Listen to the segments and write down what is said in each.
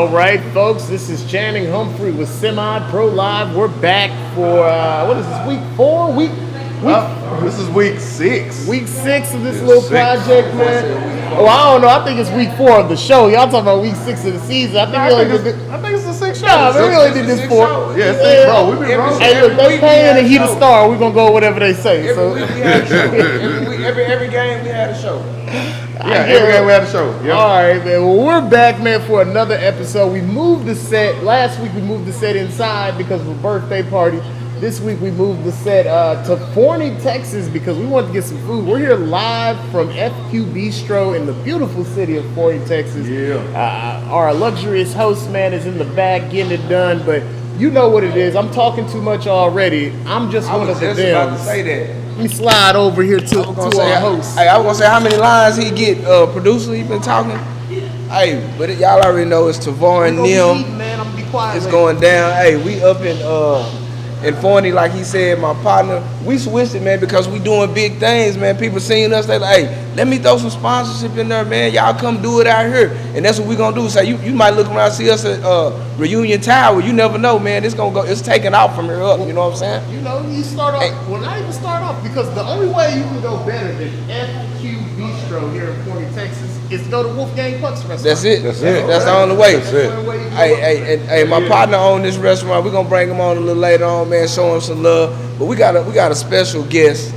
All right, folks, this is Channing Humphrey with Semi-Pro Live. We're back for, what is this, week 4? This is week 6. Week 6 of this little project, man. Oh, I don't know. I think it's week 4 of the show. Y'all talking about week 6 of the season. I think it's the 6th show. Nah, we really did this 4. Yeah, 6, bro. We've been wrong. Hey, look, they paying and he the star. We're going to go whatever they say. Every week we had a show. Every game we had a show. Yeah, every game we had a show. Yep. All right, man. Well, we're back, man, for another episode. We moved the set. Last week we moved the set inside because of a birthday party. This week we moved the set to Forney, Texas because we wanted to get some food. We're here live from FQ Bistro in the beautiful city of Forney, Texas. Yeah. Our luxurious host, man, is in the back getting it done, but you know what it is. I'm talking too much already. I'm just one of the about them. to say that. Let me slide over here to our host. Hey, I was gonna say how many lines he get. Producer, he been talking. Hey, but y'all already know it's Tavon Neal. Man, I'm gonna be quiet. It's going down. Hey, we up in Forney, like he said, my partner. We switched it, man, because we doing big things, man. People seeing us, they like, hey, let me throw some sponsorship in there, man. Y'all come do it out here, and that's what we gonna do. So you might look around, see us at Reunion Tower. You never know, man. It's taking out from here up. You know what I'm saying? You know, you start off. Well, not even start off because the only way you can go better than FQ Bistro here in Forney, Texas, is to go to Wolfgang Puck's restaurant. That's it. That's it. That's the only way. That's it. Hey, my partner owned this restaurant. We're gonna bring him on a little later on, man. Show him some love. But we got a special guest.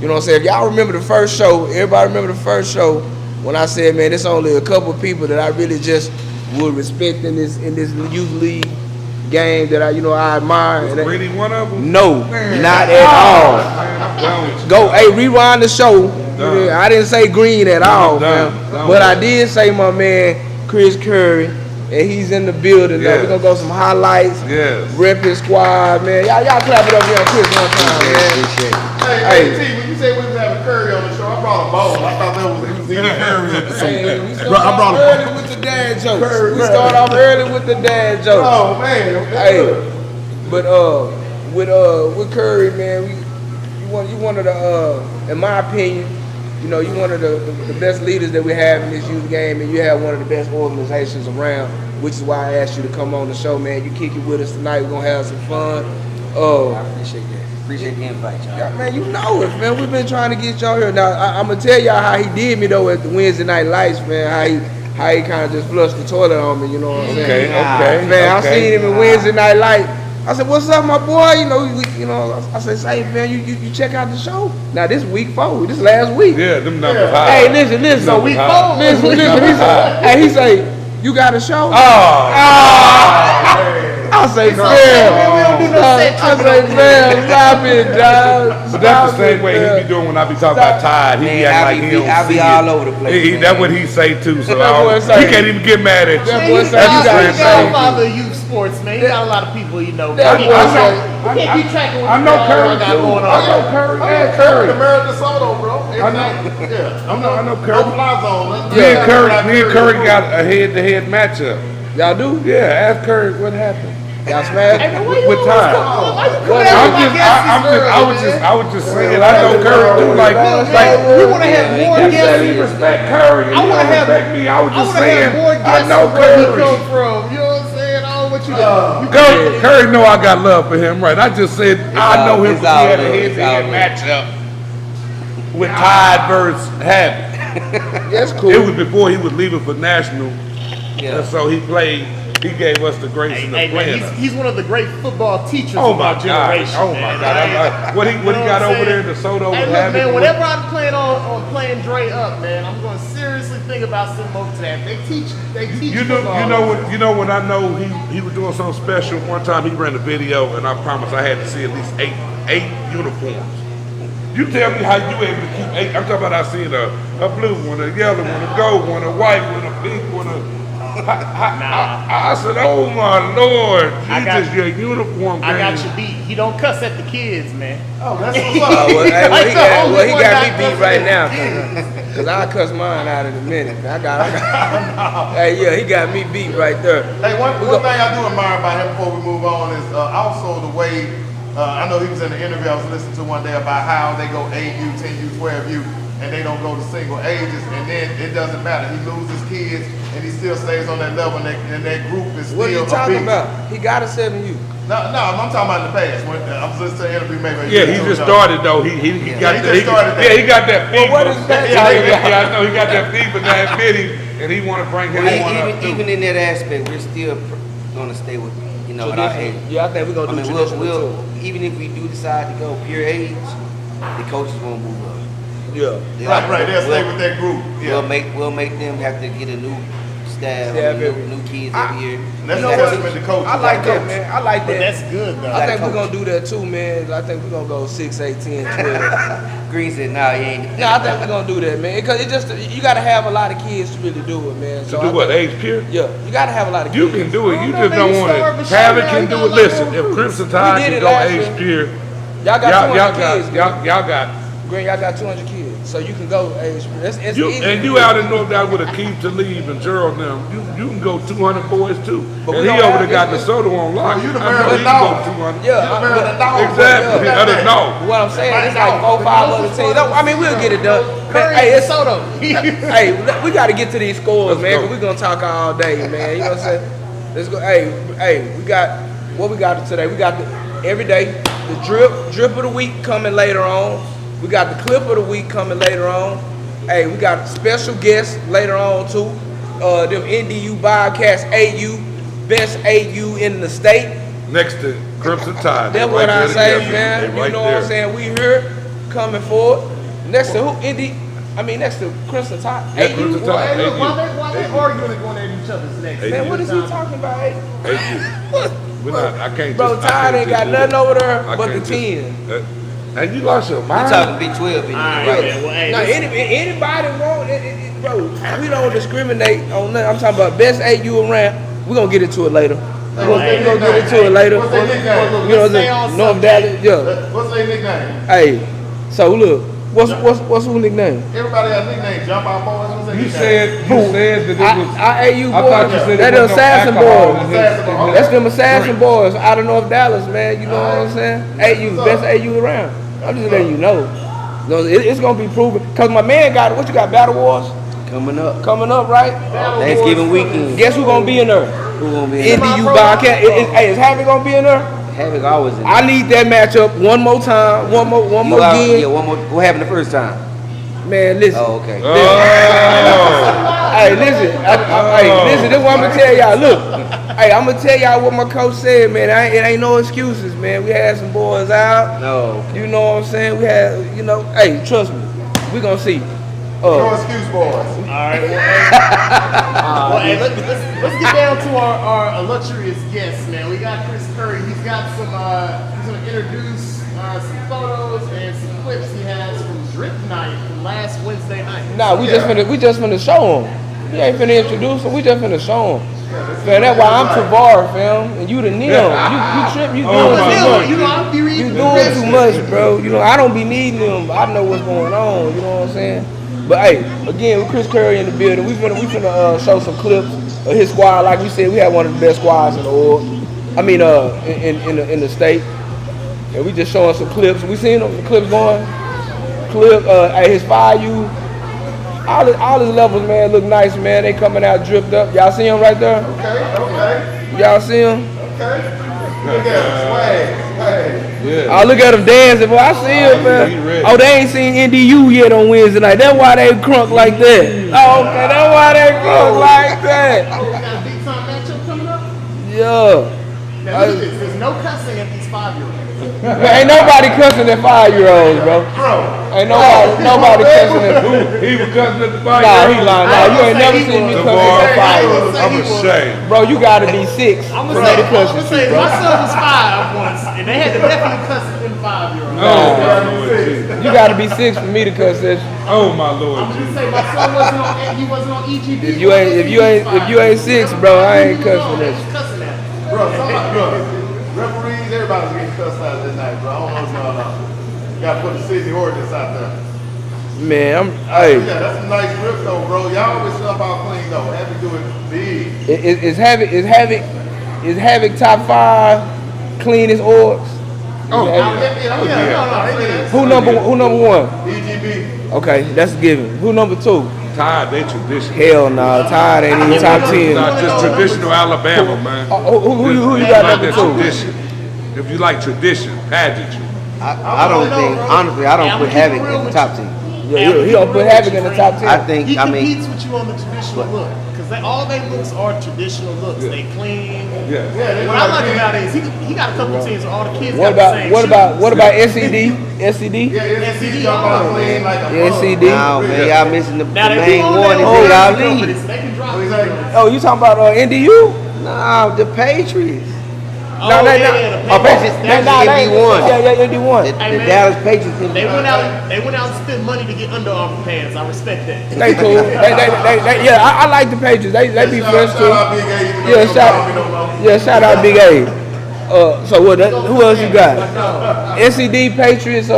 You know what I'm saying? If y'all remember the first show, everybody remember the first show when I said, man, it's only a couple of people that I really just would respect in this youth league game that I admire. Was Greedy one of them? No, not at all. Go, hey, rewind the show. I didn't say Green at all, man. But I did say my man Chris Curry, and he's in the building. Now we're gonna go some highlights. Yes. Rep his squad, man. Y'all clap it up here on Chris one time, man. Hey, T, when you said we was having Curry on the show, I brought a bowl. I thought that was eating Curry episode. We start off early with the dad jokes. We start off early with the dad jokes. Oh man. Hey, but with Curry, man, you one of the in my opinion, you one of the best leaders that we have in this youth game, and you have one of the best organizations around, which is why I asked you to come on the show, man. You kick it with us tonight. We're gonna have some fun. I appreciate that. Appreciate the invite, y'all. Yeah, man, you know it, man. We've been trying to get y'all here. Now, I'm gonna tell y'all how he did me though at the Wednesday Night Lights, man. How he kind of just flushed the toilet on me. You know what I'm saying? Okay. Man, I seen him in Wednesday Night Light. I said, "What's up, my boy?" I said, "Say, man, you check out the show." Now this week 4. This last week. Yeah, them numbers high. Hey, listen. So week 4. Listen. He say, "You got a show?" I say, "Man, we don't do no set I say, "Man, stop it, dog." But that's the same way he be doing when I be talking about Tide. He be acting like he don't see I be all over the place. That's what he say too. So That boy say- he can't even get mad at you. That boy say, That's you the got same a He's got a thing. father of youth sports, man. He got a lot of people, That He boy say, can't keep track of what I know Curry got too. going on. I know Curry. Yeah, Curry, American Soto, bro. I know. Yeah, I know no Curry. fly zone. Me and Curry got a head-to-head matchup. y'all do? Yeah, ask Curry what happened. Y'all smash? Hey, man, why you With always time. come- why you come What? at I my guests early, man? was just saying. I know Curry too. Like We want to have more you said he guests. respect Curry and I you wanna don't have- respect me. I was I just want to have saying. more I guests know from where he Curry. come from. You know what I'm saying? I don't want you to. Curry know I got love for him, right? I just said I know him it's because he all had a love, it's head-to-head all matchup with Tide versus Habit. That's cool. It was before he was leaving for national, Yeah. and so he played. He gave us the grace and the Hey, man, playing. he's one of the great football teachers Oh of my our God! generation. Oh my man. God! I'm like, what he You know got what I'm over there saying? in DeSoto Hey, with look, Habit? man, whenever I'm planning on playing Dre up, man, I'm going to seriously think about sending him over to that. They teach You football. know when I know he was doing something special. One time he ran a video, and I promised I had to see at least eight uniforms. You tell me how you able to keep 8. I'm talking about I seen a blue one, a yellow one, a gold one, a white one, a pink one. I said, oh my Lord, Jesus, your uniform game. I got you beat. He don't cuss at the kids, man. Oh, that's what's up. He got me beat right now. Cause I cuss mine out in a minute. I got. Hey, yeah, he got me beat right there. Hey, one thing I do admire about him before we move on is also the way, I know he was in the interview I was listening to one day about how they go 8U, 10U, 12U. and they don't go to single ages, and then it doesn't matter. He loses kids, and he still stays on that level, and that group is still What are you a talking beast. about? He got a 7U. No, I'm talking about in the past. When I was listening to an interview maybe. Yeah, he just started though. He got he that. just started that. Yeah, he got that fever. Well, what is that Yeah, talking about? yeah, I know he got that fever now admitting, and he want to bring him Well, on up too. even in that aspect, we're still gonna stay with, at our age. Yeah, I think we're I gonna do mean, traditional too. even if we do decide to go pure age, the coaches won't move up. Yeah. Right. They'll stay with that group. Yeah. We'll make them have to get a new staff, new kids every year. And that's You know no what? testament to coaches. I like that, coach. man. I like But that. that's good though. I think we're gonna do that too, man. I think we're gonna go 6, 8, 10, 12. Green said, "Nah, you ain't." No, I think we're gonna do that, man. Because it just you gotta have a lot of kids to really do it, man. To So do I what? think- Age pure? Yeah, you gotta have a lot of You kids. can do it. You Oh, just no, don't man, want you it. starve a Havoc shit can now, do you it. got Listen, like if no Crimson We Tide did can it go last age year. pure, Y'all got 200 kids. y'all got. Green, y'all got 200 kids. So you can go age. It's You, easy. and you out in North Dallas with Akeem Talib and Gerald and them, you can go 200 boys too. But And we he don't over have- there got the soda on lock. you the I know Maryland he can dog. go 200. Yeah, Exactly. yeah. I don't know. What I'm saying, it's like 4, 5 other teams. I mean, we'll get it done. Man, hey, it's Soto. hey, we got to get to these scores, Let's man, go. because we're going to talk all day, man. You know what I'm saying? Let's go. Hey, we got, what we got today? We got every day, the drip of the week coming later on. We got the clip of the week coming later on. Hey, we got special guests later on, too. Them NDU Bobcats, AU, best AU in the state. Next to Crimson Tide. That's They what right I there say, together. man. They You right know what there. I'm saying? We here coming forward. Next to who? Next to Crimson Tide. Yeah, AU? Crimson Well, Tide. hey, look, AU. why they arguing and going at each other's necks? Hey, Man, what is he talking about? Hey? AU. We're not, I can't Bro, just, I Tide can't ain't just got do nothing it. over there I but the can't just- 10. And you lost your We mind. talking Big 12 in Alright, right? man, well, hey, Now, listen. anybody want it, bro, we don't discriminate on nothing. I'm talking about best AU around. We're going to get into it later. We're going to get into it later. What's their nickname? You know, Stay on North subject. Dallas, yeah. What's their nickname? Hey, so look, what's who nickname? Everybody has nicknames. Jump out boys. What's their You nickname? said that it was. Our AU I thought you boys, said that it them was no assassin alcohol boys. in his- That's them assassin boys out of North Dallas, man. You know what I'm saying? AU, best AU around. I'm just letting you know. No, it's gonna be proven. Cause my man got what you got, Battle Wars Coming up, coming up, right? Thanksgiving weekend. Guess who gonna be in there? Who gonna be in there? NDU Bobcat. Hey, is Havoc gonna be in there? Havoc always in there. I need that matchup one more time, one more Yeah, again. one more. What happened the first time? Man, listen. Oh, okay. Oh. Hey, listen. Hey, listen. This is what I'm gonna tell y'all. Look, hey, I'm gonna tell y'all what my coach said, man. It ain't no excuses, man. We had some boys out. No. You know what I'm saying? We had, hey, trust me. We gonna see. No excuse, boys. All right, well, hey, let's get down to our illustrious guests, man. We got Chris Curry. He's got some, he's going to introduce some photos and some clips he has from Drip Night from last Wednesday night. Nah, we just finna show him. We ain't finna introduce him. We just finna show him. Man, that's why I'm Tavar, fam, and you the Neil. You trip. You Oh, doing my too Lord. much. You know, I'll be reading You the doing message. too much, bro. You know, I don't be needing them, but I know what's going on. You know what I'm saying? But hey, again, with Chris Curry in the building, we finna show some clips of his squad. Like we said, we had one of the best squads in the world. I mean, in the state. And we just showing some clips. We seen them, the clips going. Hey, his 5U. All his levels, man, look nice, man. They coming out dripped up. Y'all see him right there? Okay. Y'all see him? Look at him. Swag. Yeah. Oh, look at them dancing, boy. I see him, he man. ready. Oh, they ain't seen NDU yet on Wednesday night. That's why they crunk like that. Oh, okay, that's why they crunk like that. Oh, we got a big time matchup coming up? Yeah. Now, look at this. There's no cussing at these 5-year-olds. Man, ain't nobody cussing at 5-year-olds, bro. Ain't nobody cussing at. He was cussing at the fire. Nah, he lying. Nah, you ain't never seen me cussing at 5-year-olds. I'm ashamed. Bro, you gotta be 6 I'm for gonna me to cuss say, at you, bro. my son was 5 once, and they had to definitely cuss them 5-year-olds. Oh, my Lord Jesus. You gotta be 6 for me to cuss at you. Oh, my Lord I'm Jesus. gonna say my son wasn't on. He wasn't on EGB. If you ain't 6, bro, I ain't cussing at you. Cussing at you. Bro, referees, everybody's getting cussed out this night, bro. I don't know what's going on. You gotta put the city ordinance out there. Man, Yeah, that's some nice grip though, bro. Y'all always stuff out clean though. Have to do it big. Is Havoc top 5 cleanest orgs? Oh, Who number one? EGB. Okay, that's a given. Who number two? Tide, they traditional. Hell no, Todd ain't even top 10. Not just traditional Alabama, man. Who you got Not number that two? tradition. If you like tradition, pageantry. I don't think, honestly, I don't put Havoc in the top 10. Yeah, he don't put Havoc in the top 10. I think, He I mean, competes with you on the traditional look. Because all they looks are traditional looks. They clean. Yeah. What I like about it is he got a couple teams where all the kids What got the same about shoes. SED? SED? Yeah, SED jump out clean like a SED? no, man, y'all missing the Now they main do one all is that y'all on lead. so they can drop Exactly. Oh, you talking about NDU? Nah, the Patriots. Oh, yeah, the Patriots. That's they- ND1. Yeah, ND1. The Hey, man. Dallas Patriots. They went out and spent money to get Under Armour pants. I respect that. They cool. Yeah, I like the Patriots. They be fresh too. Shout out Big A. Yeah, shout out Big A. So what? Who else you got? SED, Patriots,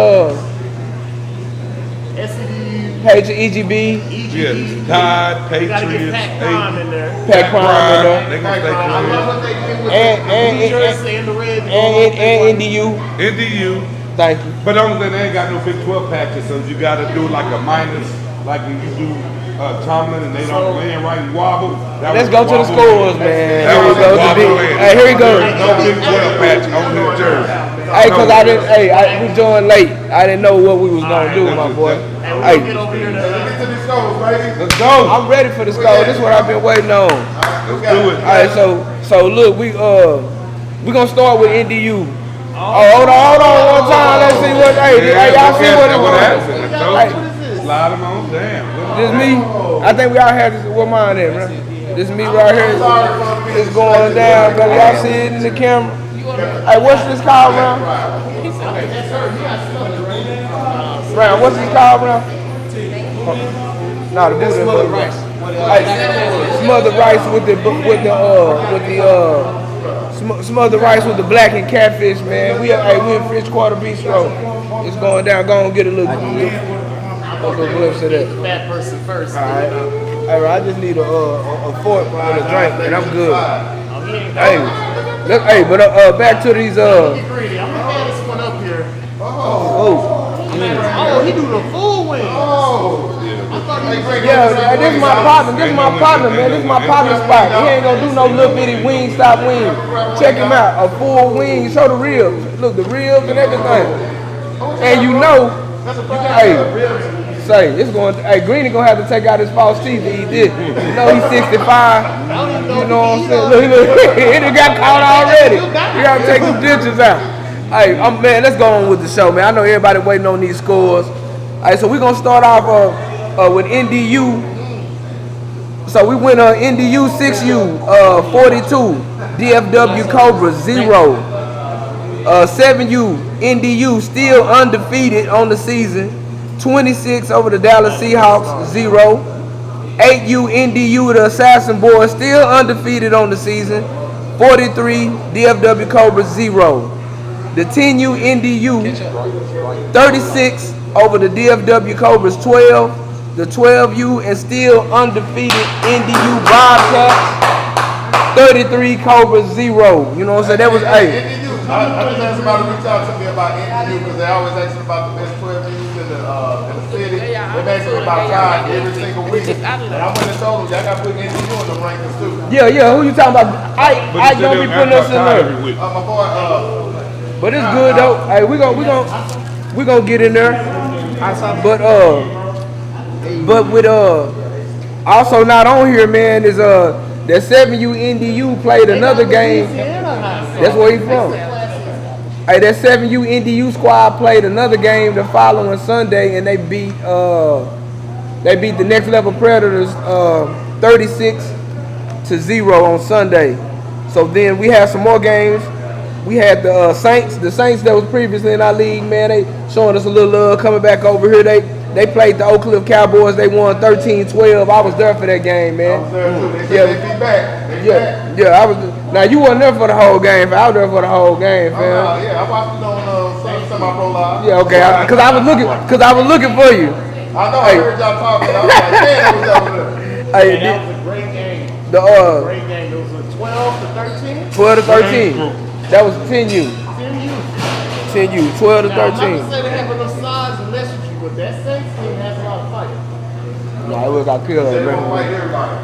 SED, Patriots, EGB, EGB. Yeah. Tide, You gotta get Patriots, Pat Prime in there. Pat Prime in there, They gonna stay I love clean. what they did with and the jersey and the red. and NDU. NDU. Thank you. But the only thing, they ain't got no Big 12 patches, so you gotta do like a minus, like when you do Tomlin and they don't land right and wobble. That Let's was go to the wobble scores, in. man. That Here we was go. a wobble in. Hey, here we go. No Big 12 patch on the jersey. Hey, cause I didn't. Hey, we joined late. I didn't know what we was gonna do, my boy. And we're Hey, gonna get over here to Get to these scores, baby. Let's go. I'm ready for the score. This is what I've been waiting on. Let's do it. All right, so look, we gonna start with NDU. Oh, hold on one time. Let's see what. Hey, y'all see what it was? happened? Slide them on down. This me. I think we all had this. What mine is, man? This me right here. It's going down, brother. Y'all see it in the camera. Hey, what's this called, Ron? Ron, what's this called, Ron? No, the dude. Smothered rice. Hey, smothered rice smothered rice with the black and catfish, man. We in French Quarter Bistro. It's going down. Go on, get a little glimpse of that. fat person first. All right. All right, I just need a fork and a drink, and I'm good. Hey, but back to these Get greedy. I'm gonna have this one up here. Oh, he do the full wing. I thought he was yeah, this is my partner. This is my partner, man. This is my partner spot. He ain't gonna do no little bitty wing stop wing. Check him out, a full wing. Show the ribs. Look, the ribs and everything. And you know, it's going. Hey, Greeny gonna have to take out his false teeth to eat this. You know he's 65. You know what I'm saying? Look, he done got caught already. You gotta take some ditches out. Hey, man, let's go on with the show, man. I know everybody waiting on these scores. All right, so we're gonna start off with NDU. So we went on NDU 6U 42, DFW Cobra 0, 7U NDU still undefeated on the season, 26 over the Dallas Seahawks 0, 8U NDU the Assassin Boys still undefeated on the season, 43 DFW Cobra 0. The 10U NDU 36 over the DFW Cobras 12, the 12U and still undefeated NDU Bobcats 33 Cobras 0. You know what I'm saying? That was I just asked somebody to reach out to me about NDU because they always ask me about the best 12 U's in the city. They ask me about time every single week. And I went and told them, y'all got to put NDU in the rankings too. Yeah. Who you talking about? I don't be putting us in there. My boy, But it's good though. Hey, we gonna get in there. But with also not on here, man, is that 7U NDU played another game. That's where he from. Hey, that 7U NDU squad played another game the following Sunday, and they beat the Next Level Predators 36-0 on Sunday. So then we had some more games. We had the Saints that was previously in our league, man. They showing us a little love coming back over here. They played the Oak Cliff Cowboys. They won 13-12. I was there for that game, man. I was there too. They said they be back. Yeah. I was. Now you weren't there for the whole game. I was there for the whole game, fam. Yeah, I watched it on Semi-Pro Live. Yeah, okay. Cause I was looking for you. I know. I heard y'all talking. I was like, man, it was over there. Hey, That was a great game. Great game. It was a 12 to 13. 12 to 13. That was 10U. 10U. 10U, 12 to Now, I'm not 13. gonna say they have enough size and mess with you, but that Saints team has a lot of fight. Nah, it was got killed. They Man. don't fight everybody.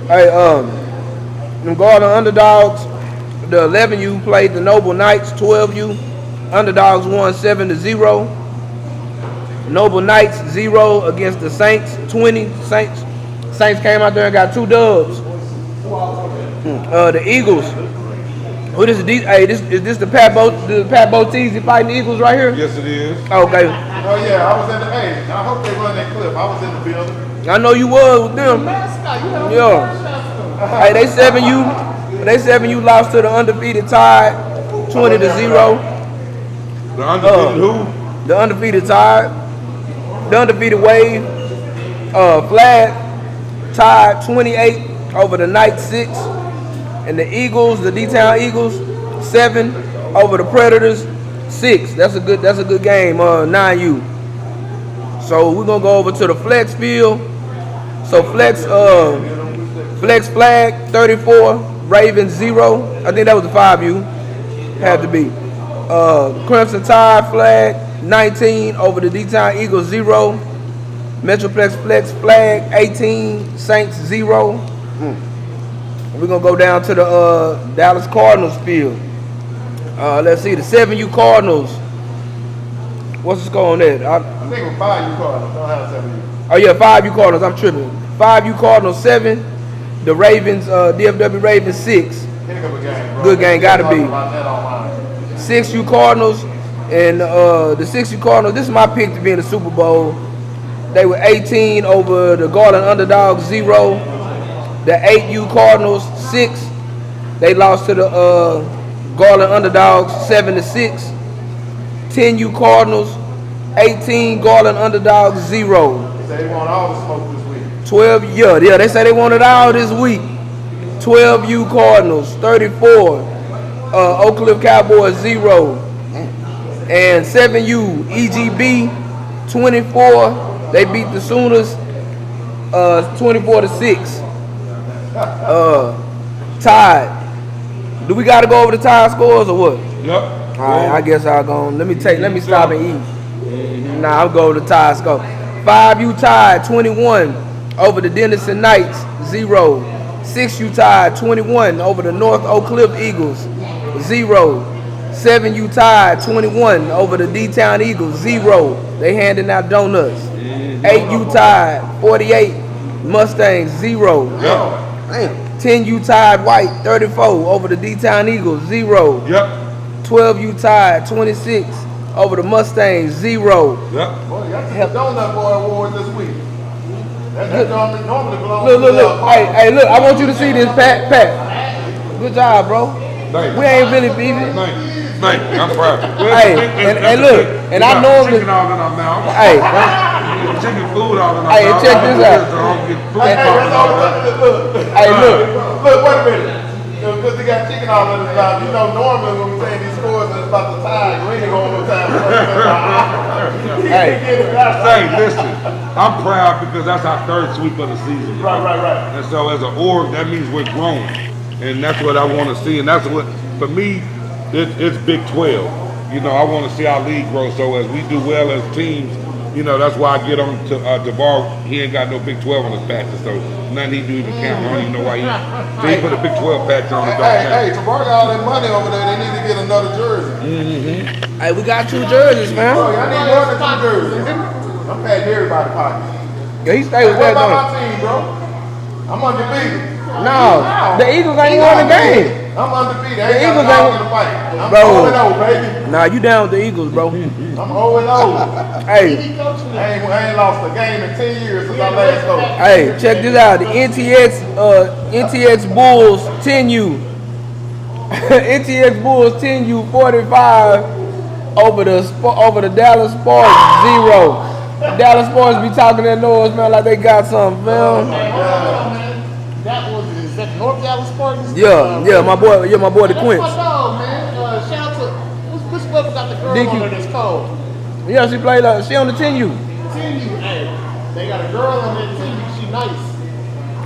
Hey, them Garden Underdogs, the 11U played the Noble Knights, 12U. Underdogs won 7-0. Noble Knights 0 against the Saints, 20. Saints came out there and got 2 dubs. The Eagles. Who this is? Hey, is this the Pat Botese fighting the Eagles right here? Yes, it is. Okay. Oh yeah, I was in the. Hey, I hope they run that clip. I was in the building. I know you was with them. Mascot, you know, Yeah. Hey, they 7U lost to the undefeated Tide, 20-0. The undefeated who? The undefeated Tide, the undefeated Wave, Flag, Tide 28 over the Knights 6, and the Eagles, the D-Town Eagles 7 over the Predators 6. That's a good game. 9U. So we're gonna go over to the Flex field. So Flex Flag 34, Ravens 0. I think that was the 5U. Had to be. Crimson Tide Flag 19 over the D-Town Eagles 0. Metroplex Flex Flag 18, Saints 0. We're gonna go down to the Dallas Cardinals field. Let's see, the 7U Cardinals. What's the score on that? I think it was 5 you called. Don't have 7 Oh yeah, 5U Cardinals. I'm tripping. 5U Cardinals 7. The Ravens, DFW Ravens 6. Heck of a game, bro. Good game, gotta be. About that online. 6U Cardinals and the 6U Cardinals. This is my pick to be in the Super Bowl. They were 18 over the Garland Underdogs 0. The 8U Cardinals 6. They lost to the Garland Underdogs 7-6. 10U Cardinals 18. Garland Underdogs 0. They say they want all the smoke this week. 12, yeah, they say they want it all this week. 12U Cardinals 34. Oak Cliff Cowboys 0. And 7U EGB 24. They beat the Sooners 24-6. Tide. Do we gotta go over the Tide scores or what? Yep. Alright, I guess I'll go on. Let me stop and eat. Nah, I'll go to the Tide score. 5U Tide 21 over the Denison Knights 0. 6U Tide 21 over the North Oak Cliff Eagles 0. 7U Tide 21 over the D-Town Eagles 0. They handing out donuts. 8U Tide 48 Mustangs 0. Yep. 10U Tide White 34 over the D-Town Eagles 0. Yep. 12U Tide 26 over the Mustangs 0. Yep. Boy, y'all get the Donut Boy Award this week. That normally belongs Look. Hey, look, I want you to see this, Pat. Good job, bro. Thank you. We ain't really beefing. Thank you. I'm proud. Hey, and look, and I normally. Chicken all in our mouth. Hey, Chicken food all in our Hey, mouth. check this out. Hey, look. Look, wait a minute. Because they got chicken all in his mouth. You know, normally when we saying these scores, it's about the Tide. We ain't going no time. Hey. Say, listen, I'm proud because that's our 3rd sweep of the season. you know? Right. And so as an org, that means we're growing. And that's what I want to see. And that's what, for me, it's Big 12. You know, I want to see our league grow. So as we do well as teams, you know, that's why I get on to DeVar. He ain't got no Big 12 on his patches, so nothing he do even count. I don't even know why he put a Big 12 patch on. Hey, Tabar got all that money over there. They need to get another jersey. Hey, we got 2 jerseys, man. Oh, y'all need more than 2 jerseys. I'm patting everybody pockets. Yeah, he stay with What that, about though. my team, bro? I'm undefeated. No, the Eagles ain't won the game. I'm undefeated. I The ain't Eagles got a dog ain't- in the fight. I'm Bro. 0-0, baby. Nah, you down with the Eagles, bro. I'm 0-0. Hey, I ain't lost a game in 10 years since I last coached. hey, check this out. The NTX Bulls 10U. NTX Bulls 10U 45 over the Dallas Sparks 0. Dallas Sparks be talking that noise, man, like they got something, man. That was, is that North Dallas Spartans? Yeah, my boy, the That's Quince. my dog, man. Shout out to, which brother got the girl DQ. on there that's cold? Yeah, she played she on the 10U. Hey, they got a girl on there too. She nice.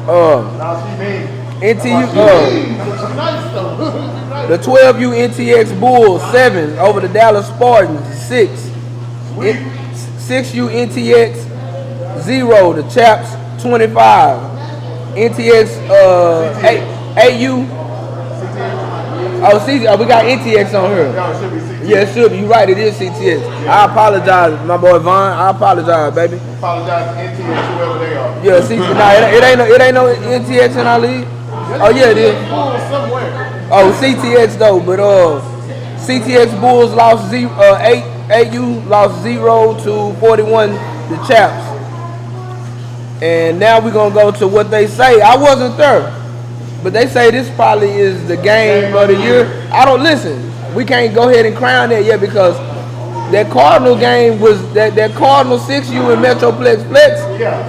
Nah, she mean. Nice though. The 12U NTX Bulls 7 over the Dallas Spartans 6. 6U NTX 0 the Chaps 25. NTX 8U. Oh, we got NTX on here. No, it should be CTX. Yeah, it should be. You're right. It is CTX. I apologize, my boy Vaughn. I apologize, baby. Apologize to NTX, whoever they are. Yeah, it ain't no NTX in our league. Oh yeah, it is. Bulls somewhere. Oh, CTX though, but CTX Bulls lost 8. AU lost 0 to 41. The Chaps. And now we're gonna go to what they say. I wasn't there, but they say this probably is the game of the year. I don't listen. We can't go ahead and crown that yet because that Cardinal game was that Cardinal 6U and Metroplex Flex.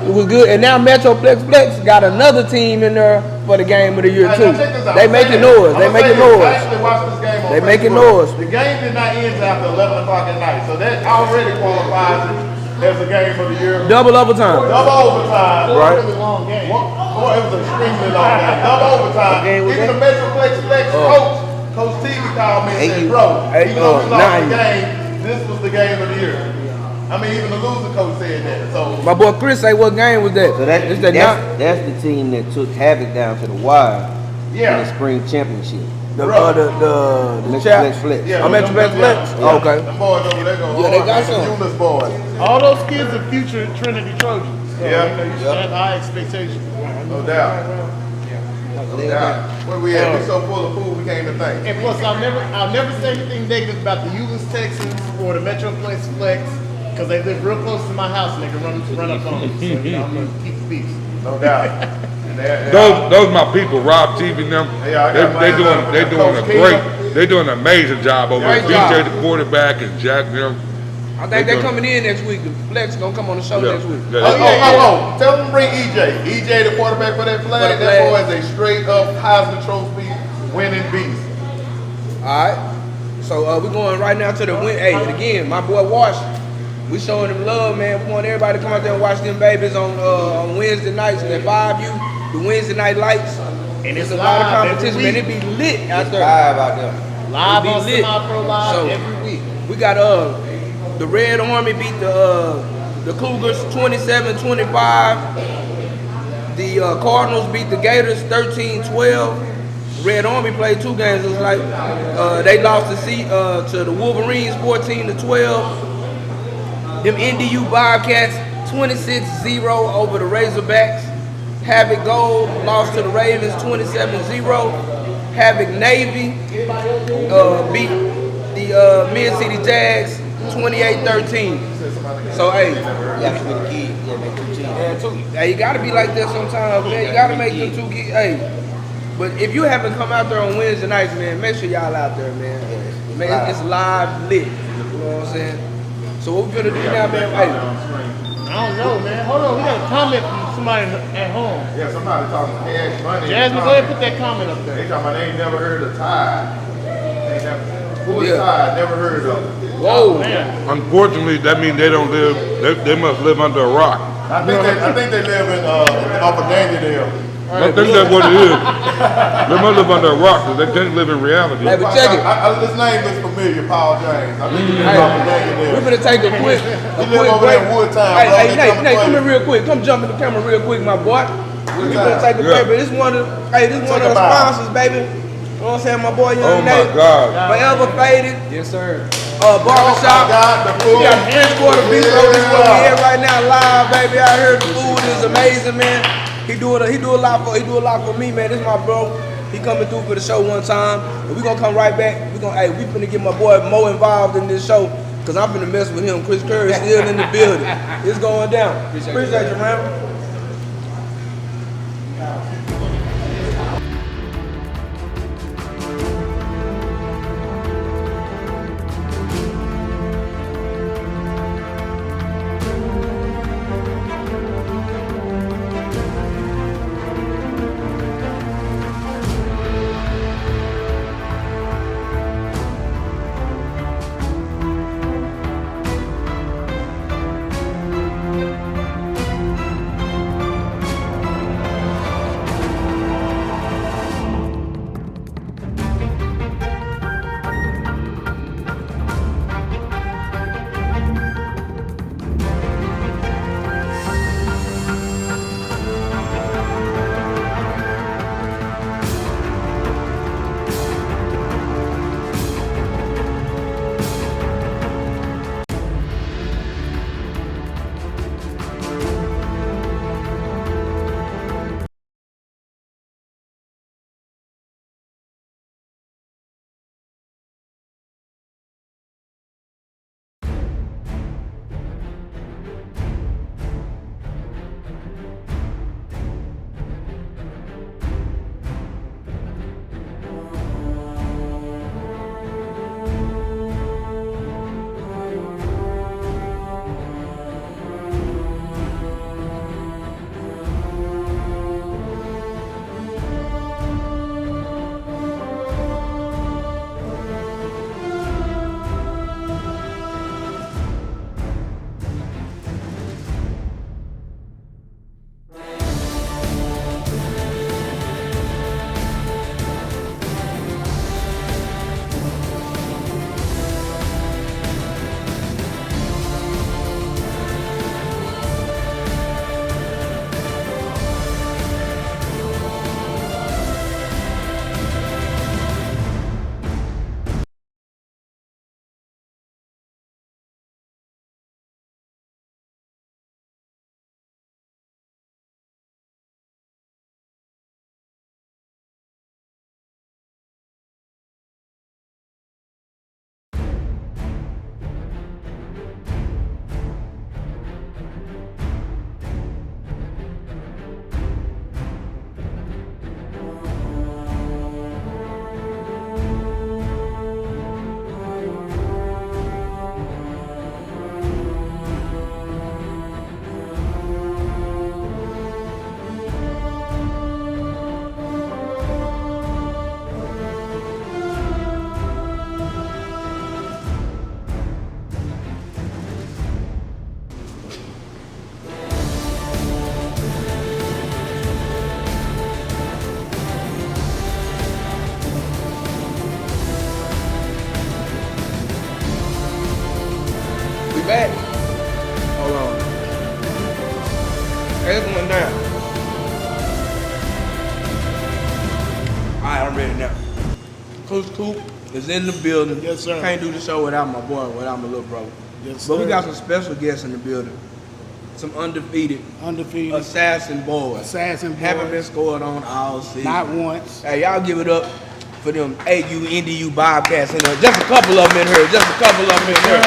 It was good, and now Metroplex Flex got another team in there for the game of the year too. They making noise. They making noise. They making noise. The game did not end after 11 o'clock at night, so that already qualifies it as a game of the year. Double overtime. Double overtime. Right. Really long game. Boy, it was extremely long game. Double overtime. Even the Metroplex Flex Coach TV called me and said, bro, even though we lost the game, this was the game of the year. I mean, even the loser coach said that. So My boy Chris say, what game was that? So It's the that's the team that took Havoc down to the wire in yeah. the spring championship. the Metroplex Chaps. Flex. Yeah, Oh, Metroplex Flex? Yeah. Okay. Them boys over there go Yeah, they hard, got man. some. The Euless boys. All those kids are future Trinity Trojans. So, Yeah. you know, you should have high expectations. No doubt. No doubt. Where we at? We so full of food we can't even think. And plus, I'll never say anything negative about the Euless Texans or the Metroplex Flex because they live real close to my house and they can run up on me. So, you know, I'm gonna keep the peace. No doubt. And Those my people, Rob TV and them. Yeah, I got They mine. doing a Coach great. They doing an amazing job over there. Great DJ job. the quarterback and Jack them. I think they're coming in next week. The Flex gonna come on the show next week. Oh, tell them to bring EJ. EJ, the quarterback for that flag. For the That flag. boy is a straight up Heisman Trophy winning beast. Alright. So we're going right now to the win. Hey, and again, my boy Wash. We showing them love, man. We want everybody to come out there and watch them babies on Wednesday nights and at 5U, the Wednesday night lights. And It's it's a lot of live competition, every man. week. It be lit out there. Five out there. Live It on be lit. Semi-Pro Live So, every week. We got the Red Army beat the Cougars 27-25. The Cardinals beat the Gators 13-12. Red Army played 2 games. It was like they lost to the Wolverines 14-12. Them NDU Bobcats 26-0 over the Razorbacks. Havoc Gold lost to the Ravens 27-0. Havoc Navy beat the Mid-City Jags 28-13. So hey, You have to be the kid. Yeah, make two teams. hey, you gotta be like that sometimes, man. You gotta make them 2 kids. Hey, but if you haven't come out there on Wednesday nights, man, make sure y'all out there, man. Man, it's live lit. You know what I'm saying? So what we gonna do now, man? Hey, I don't know, man. Hold on, we got a comment from somebody at home. Yeah, somebody talking cash money. Jasmine, go ahead and put that comment up They there. talking about they ain't never heard of Tide. Who is Yeah. Tide? Never heard of. whoa. Man, Unfortunately, that means they don't live. They must live under a rock. I think they live in off of Daniel. I think that's what it is. They must live under a rock because they can't live in reality. Hey, but check it. His name looks familiar, Paul James. I think he lives Hey, off of Daniel. we're gonna take a quick live over break. there in Woodtown, Hey, bro. hey, They Nate, come Nate, come play. here real quick. Come jump in the camera real quick, my boy. We gonna take a Yeah. break, but this one of the sponsors, baby. You know what I'm saying, my boy, Oh Young my Nate. God. Forever Faded. Yes, sir. Barbershop. God, the food. We got French Quarter Bistro. This is what we here right now, live, baby. I heard the food is amazing, man. He do a lot for me, man. This is my bro. He coming through for the show one time, and we gonna come right back. We finna get my boy Mo involved in this show, cause I'm finna mess with him. Chris Curry is still in the building. It's going down. Appreciate you, man. back. Hold on. Hey, it's going down. Alright, I'm ready now. Coach Coop is in the building. Yes, sir. Can't do the show without my boy, without my little brother. Yes, But we sir. got some special guests in the building. Some undefeated assassin boys. Assassin Haven't been boys. scored on all season. Not once. Hey, y'all give it up for them AU, NDU Bobcats in there. Just a couple of them in here. Just a couple of them in here.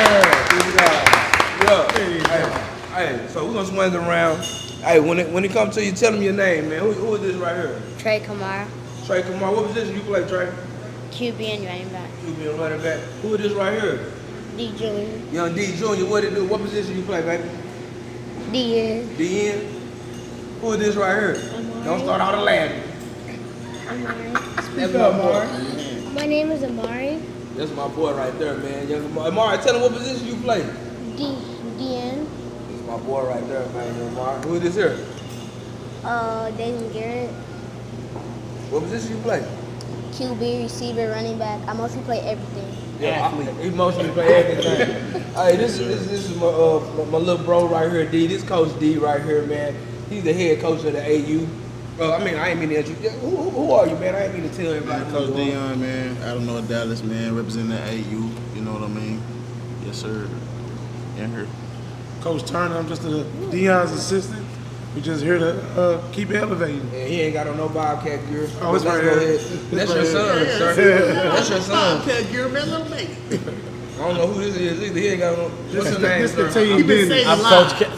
Yeah. Hey, so we're gonna swing around. Hey, when it comes to you, tell them your name, man. Who is this right here? Trey Kamara, Trey Kamar. What position you play, Trey? QB and running back. You be a running back. Who is this right here? D Junior, Young D Junior. What it do? What position you play, baby? D N, DN. Who is this right here? Don't start all the laughing. Amari. That's my boy. My name is Amari. That's my boy right there, man. Young Amari. Amari, tell him what position you play. DN, That's my boy right there, man. Young Amari. Who is this here? Dayton Garrett, What position you play? QB, receiver, running back. I mostly play everything. Yeah, he mostly play everything. Hey, this is my little bro right here, D. This Coach D right here, man. He's the head coach of the AU. I mean, I ain't mean to introduce. Who are you, man? I ain't mean to tell everybody. Coach Dion, man, out of North Dallas, man, representing the AU. You know what I mean? Yes, sir. In here. Coach Turner, I'm just Dion's assistant. We just here to keep elevating. And he ain't got on no Bobcat gear. Oh, it's Let's right go here. ahead. That's your son, sir. That's your son. Bobcat gear, man, little baby. I don't know who this is either. He ain't got no. What's his name, This the sir? team business. I'm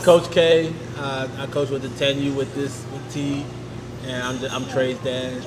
Coach K. I coach with the 10U with T, and I'm Trey's dad.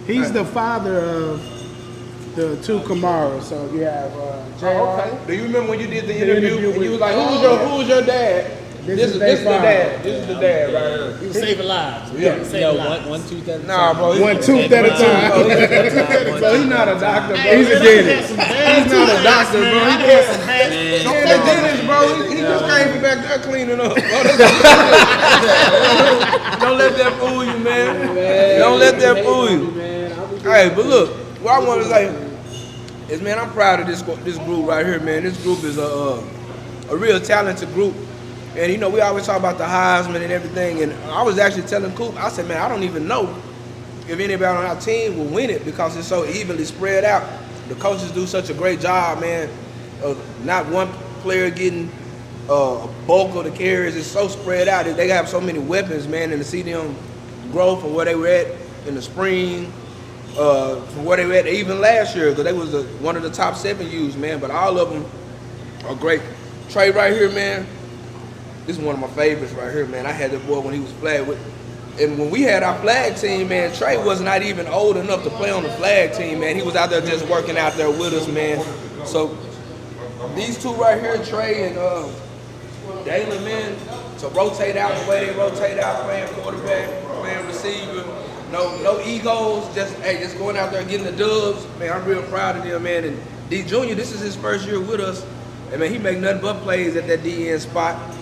He's the father of the two Kamaras. So you have JR. Do you remember when you did the interview? And you was like, who was your dad? This is the dad. This is the dad right here. He was saving lives. Yeah. Yo, one tooth at a time. Nah, bro. One tooth at a time. So he's not a doctor, bro. He's a dentist. He's not a doctor, bro. He had some hats. Man, He's a dentist, bro. He just came from back there cleaning up. Don't let that fool you, man. Don't let that fool you. Hey, but look, what I want to say is, man, I'm proud of this group right here, man. This group is a real talented group. And, you know, we always talk about the Heisman and everything. And I was actually telling Coop, I said, man, I don't even know if anybody on our team will win it because it's so evenly spread out. The coaches do such a great job, man, of not one player getting a bulk of the carries. It's so spread out. They have so many weapons, man, and to see them grow from where they were at in the spring, from where they were at even last year, because they was one of the top 7 U's, man, but all of them are great. Trey right here, man. This is one of my favorites right here, man. I had this boy when he was flag with, and when we had our flag team, man, Trey was not even old enough to play on the flag team, man. He was out there just working out there with us, man. So these two right here, Trey and Dalen, man, to rotate out the way they rotate out, playing quarterback, playing receiver, no egos, just going out there getting the dubs. Man, I'm real proud of them, man. And D Junior, this is his first year with us, and man, he make nothing but plays at that DN spot.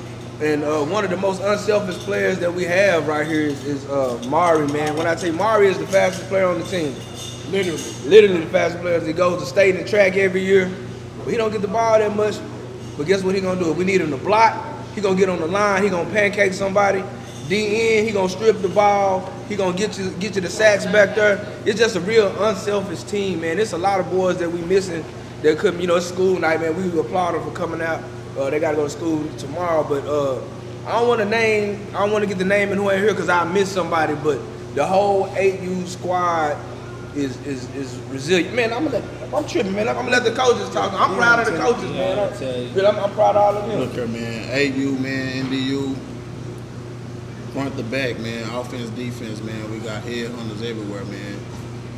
And one of the most unselfish players that we have right here is Mari, man. When I say Mari is the fastest player on the team, literally the fastest player. He goes to state and track every year, but he don't get the ball that much. But guess what he gonna do? If we need him to block, he gonna get on the line. He gonna pancake somebody. DN, he gonna strip the ball. He gonna get you the sacks back there. It's just a real unselfish team, man. It's a lot of boys that we missing that couldn't. You know, it's school night, man. We applaud them for coming out. They gotta go to school tomorrow, but I don't want to get the name and who ain't here because I miss somebody. But the whole 8U squad is resilient, man. I'm tripping, man. I'm gonna let the coaches talk. I'm proud of the coaches, man. I'm proud of all of them. Look here, man. AU, man, NDU, front to back, man. Offense, defense, man. We got headhunters everywhere, man.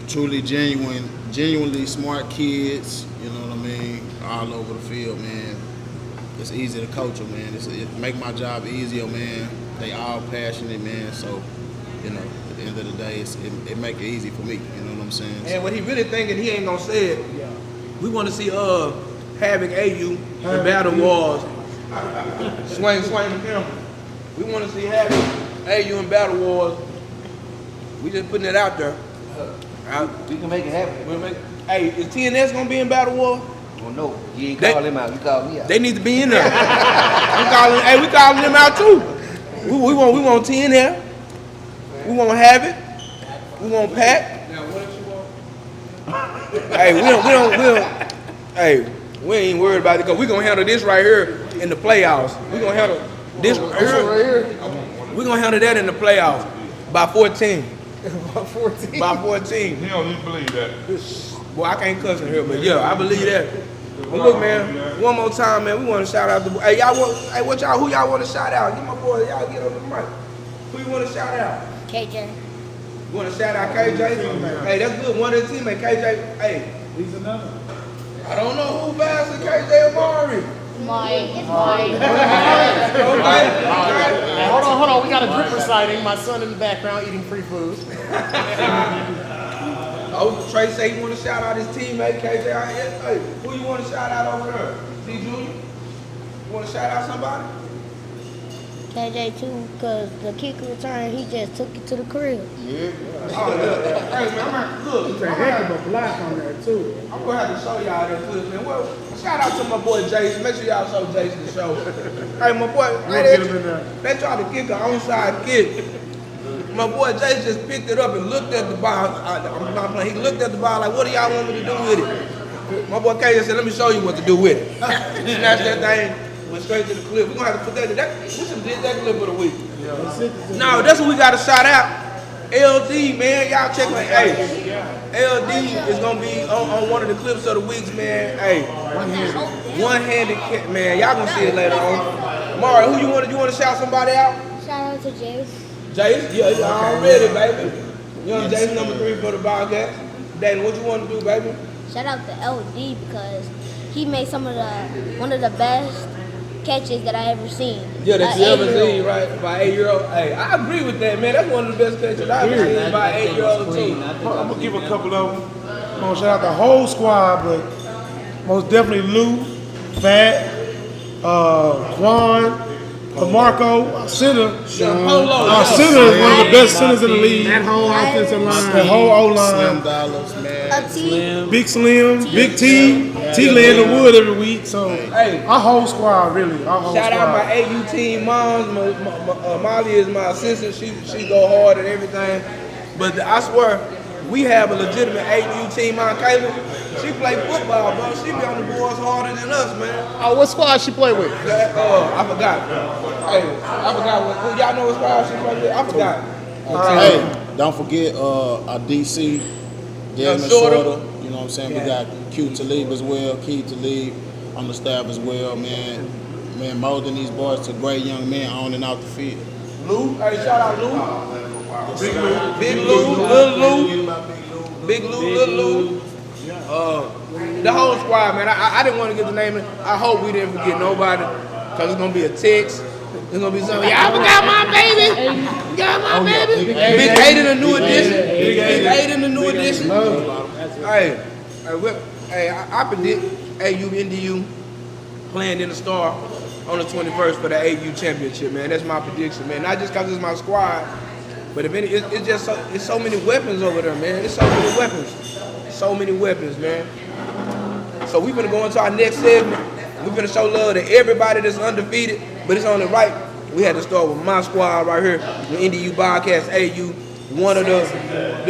Truly genuinely smart kids. You know what I mean? All over the field, man. It's easy to coach them, man. It make my job easier, man. They all passionate, man. So, you know, at the end of the day, it make it easy for me. You know what I'm saying? And what he really thinking, he ain't gonna say it. We want to see Havoc AU and Battle Wars. Swing the camera. We want to see Havoc AU and Battle Wars. We just putting it out there. We can make it happen. Hey, is TNS gonna be in Battle War? Well, no, you ain't They- call him out. You called me out. They need to be in there. We calling them out too. We want 10 here. We want Habit. We want Pat. Hey, we don't. Hey, we ain't worried about it because we gonna handle this right here in the playoffs. We gonna handle this right here. We gonna handle that in the playoffs by 14. By 14. He don't even believe that. Well, I can't cuss in here, but yeah, I believe that. But look, man, one more time, man, we want to shout out the. Hey, y'all want? Hey, who y'all want to shout out? Get my boy, y'all get on the mic. Who you want to shout out? KJ. You want to shout out KJ? Hey, that's good. One of the teammates, KJ. Hey, He's another. I don't know who faster, KJ Amari. Mike. Hey, hold on. We got a drip reciting. My son in the background eating free food. Oh, Trey say you want to shout out his teammate, KJ. Hey, who you want to shout out over there? C. Junior? You want to shout out somebody? KJ too, because the kicker return, he just took it to the crib. Oh, look. Hey, man, look. It's a heck of a block on there, too. I'm gonna have to show y'all that clip, man. Well, shout out to my boy Jason. Make sure y'all show Jason the show. Hey, my boy, they tried to kick an onside kick. My boy Jason just picked it up and looked at the ball. I'm not playing. He looked at the ball like, what do y'all want me to do with it? My boy KJ said, let me show you what to do with it. Snatched that thing, went straight to the clip. We're gonna have to put that in. We should did that clip of the week. No, that's what we gotta shout out. LD, man, y'all check my, hey, LD is gonna be on one of the clips of the weeks, man. Hey, one-handed catch, man. Y'all gonna see it later on. Mara, who you want to shout somebody out? Shout out to Jace. Jace, yeah, already, baby. Young Jace, number 3 for the Bobcats. Dan, what you want to do, baby? Shout out to LD because he made one of the best catches that I ever seen. Yeah, that you ever seen, right? By 8-year-old. Hey, I agree with that, man. That's one of the best catches I've ever seen by 8-year-old too. I'm gonna give a couple of them. I'm gonna shout out the whole squad, but most definitely Lou, Fat, Quan, Marco, center. Center is one of the best centers in the league. That whole offensive line. The whole Slim O-line. Dollars, man. A T. Big Slim, Big T. T lay in the wood every week. So Hey. our whole squad, really. Our whole Shout out squad. my AU team moms. Molly is my assistant. She go hard and everything. But I swear, we have a legitimate AU team mom. Caleb, she play football, bro. She be on the boards harder than us, man. Oh, what squad she play with? I forgot. Hey, I forgot what y'all know what squad she play with. I forgot. Hey, don't forget our DC, Desmond Shorter. Shorter. You know what I'm saying? We got Q Talib as well, Key Talib on the staff as well, man. Man, molding these boys to great young men on and out the field. Lou, hey, shout out Lou. Big Lou, Little Lou. Big Lou, Little Lou. The whole squad, man. I didn't want to get the name. I hope we didn't forget nobody, because it's going to be a text. It's going to be something. Y'all forgot my baby. You got my baby. Big 8 in the new edition. Big 8 in the new edition. Hey, I predict AU NDU playing in the Star on the 21st for the AU championship, man. That's my prediction, man. Not just because it's my squad, but if any, it's just it's so many weapons over there, man. It's so many weapons. So many weapons, man. So we're gonna go into our next segment. We're gonna show love to everybody that's undefeated, but it's on the right. We had to start with my squad right here, the NDU Bobcats AU. One of the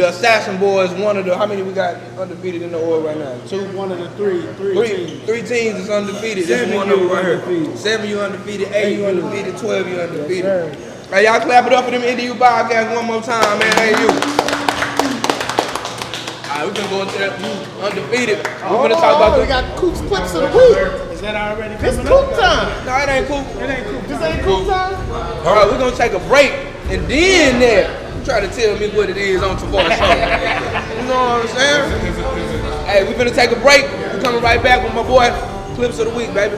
Assassin Boys, one of the, how many we got undefeated in the org right now? 2? One of the three teams. 3 teams is undefeated. That's one of them right here. 7 you undefeated, 8 you undefeated, 12 you undefeated. Hey, y'all clap it up for them NDU Bobcats one more time, man. Hey, you. Alright, we're gonna go into that undefeated. We're gonna talk about we got Coop's clips of the week. Is that already It's coming Coop up? time. No, it ain't cool. It ain't cool. This ain't Coop time. Alright, we're gonna take a break and then try to tell me what it is on tomorrow's show. You know what I'm saying? Hey, we're gonna take a break. We're coming right back with my boy, Clips of the Week, baby.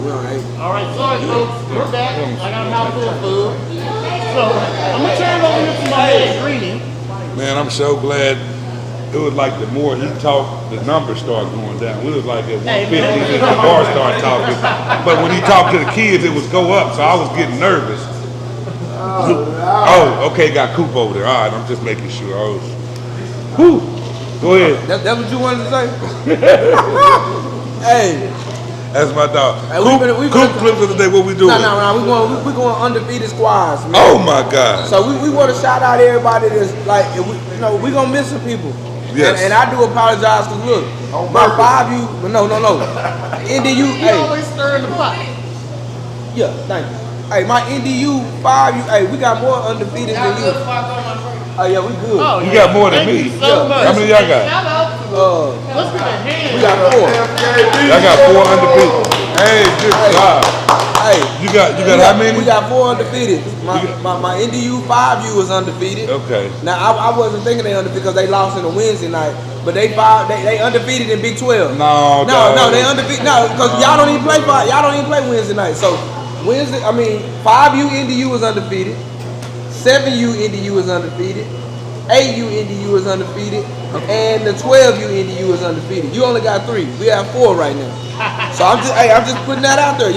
we on 8. All right, sorry, folks. We're back. I got a mouthful of food. So I'm gonna turn it over here to my man Greeny. Man, I'm so glad. It was like the more he talked, the numbers started going down. We was like at 150, and the bar started talking. But when he talked to the kids, it was go up, so I was getting nervous. Oh, okay, got Coop over there. All right, I'm just making sure. Whew. Go ahead. That's what you wanted to say? Hey. That's my dog. Hey, Coop clips of the day, what we doing? No, we going undefeated squads, man. Oh my God. So we want to shout out everybody that's like, we gonna miss some people. Yes. And I do apologize because look, my 5U, but no. NDU, He always stirring the pot. Yeah, thank you. Hey, my NDU 5U, hey, we got more undefeated than you. Oh yeah, we good. Oh, You got more than me. So much. How many y'all got? Shout out to let's give a hand. We got 4. Y'all got 4 undefeated. Hey, good job. Hey, You got how many? We got 4 undefeated. My NDU 5U is undefeated. Okay. Now I wasn't thinking they undefeated because they lost in a Wednesday night, but they undefeated in Big 12. No, they undefeated. No, because y'all don't even play Wednesday night. So 5U NDU is undefeated. 7U NDU is undefeated. 8U NDU is undefeated. And the 12U NDU is undefeated. You only got 3. We have 4 right now. So I'm just putting that out there.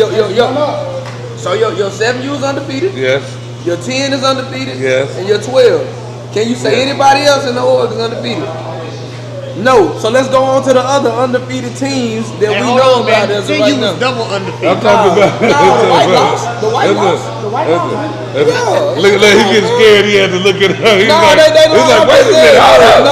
So your 7U is undefeated. Yes. Your 10 is undefeated. Yes. And your 12. Can you say anybody else in the org is undefeated? No. So let's go on to the other undefeated teams that we know about as of right You now. was double undefeated. I'm talking about. The white lost. Look, he getting scared. He had to look at her. He's like, they he's lost. like, wait a minute. Hold up.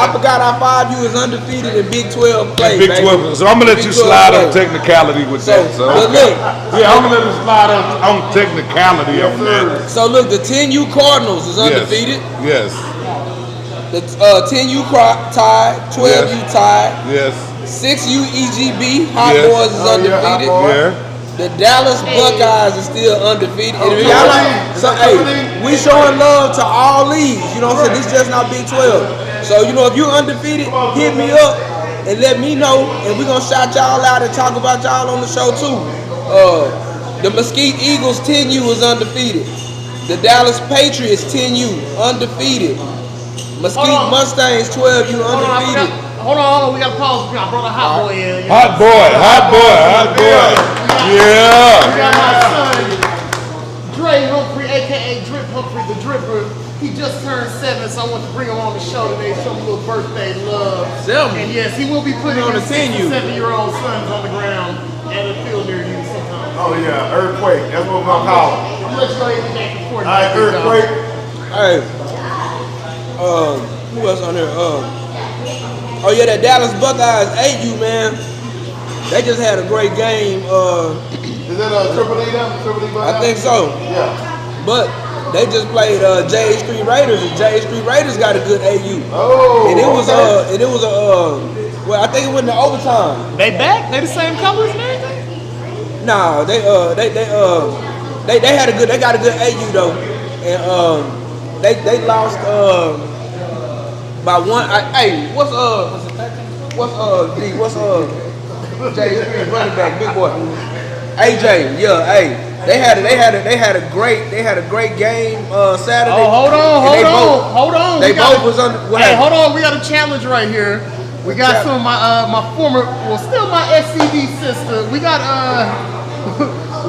I forgot our 5U is undefeated in Big 12 play. Big baby. 12. So I'm gonna let you slide on technicality with that. So but look, yeah, I'm gonna let him slide on technicality on that. so look, the 10U Cardinals is undefeated. Yes. The 10U tied, 12U tied, Yes. 6U EGB Hot Yes. Boys is undefeated. Yeah. The Dallas Buckeyes is still undefeated. So hey, we showing love to all leagues. You know what I'm saying? This just not Big 12. So if you're undefeated, hit me up and let me know, and we're gonna shout y'all out and talk about y'all on the show too. The Mesquite Eagles 10U is undefeated. The Dallas Patriots 10U undefeated. Mesquite Mustangs 12U undefeated. Hold on, we gotta pause. I brought a hot boy in. Hot boy. Yeah. We got my son, Dre Humphrey, aka Drip Humphrey, the Dripper. He just turned 7, so I want to bring him on the show today, show him a little birthday love. And yes, he will be putting on his 7-year-old sons on the ground at a field near you sometime. Oh yeah, earthquake. That's what we're gonna call it. Let's go ahead and back and forth. All right, earthquake. Hey, who else on there? Oh yeah, that Dallas Buckeyes 8U, man. They just had a great game. Is that a Triple E now? Triple E I think so. Yeah. But they just played J Street Raiders, and J Street Raiders got a good AU. Oh. And it was well, I think it went to overtime. They back? They the same colors and everything? Nah, they had a good, they got a good AU though, and they lost by one. What's J Street running back, big boy, AJ? Yeah, hey. They had a great game Saturday. Oh, hold on. They both was under. Hey, hold on. We got a challenge right here. We got some of my former, well, still my SCD sister. We got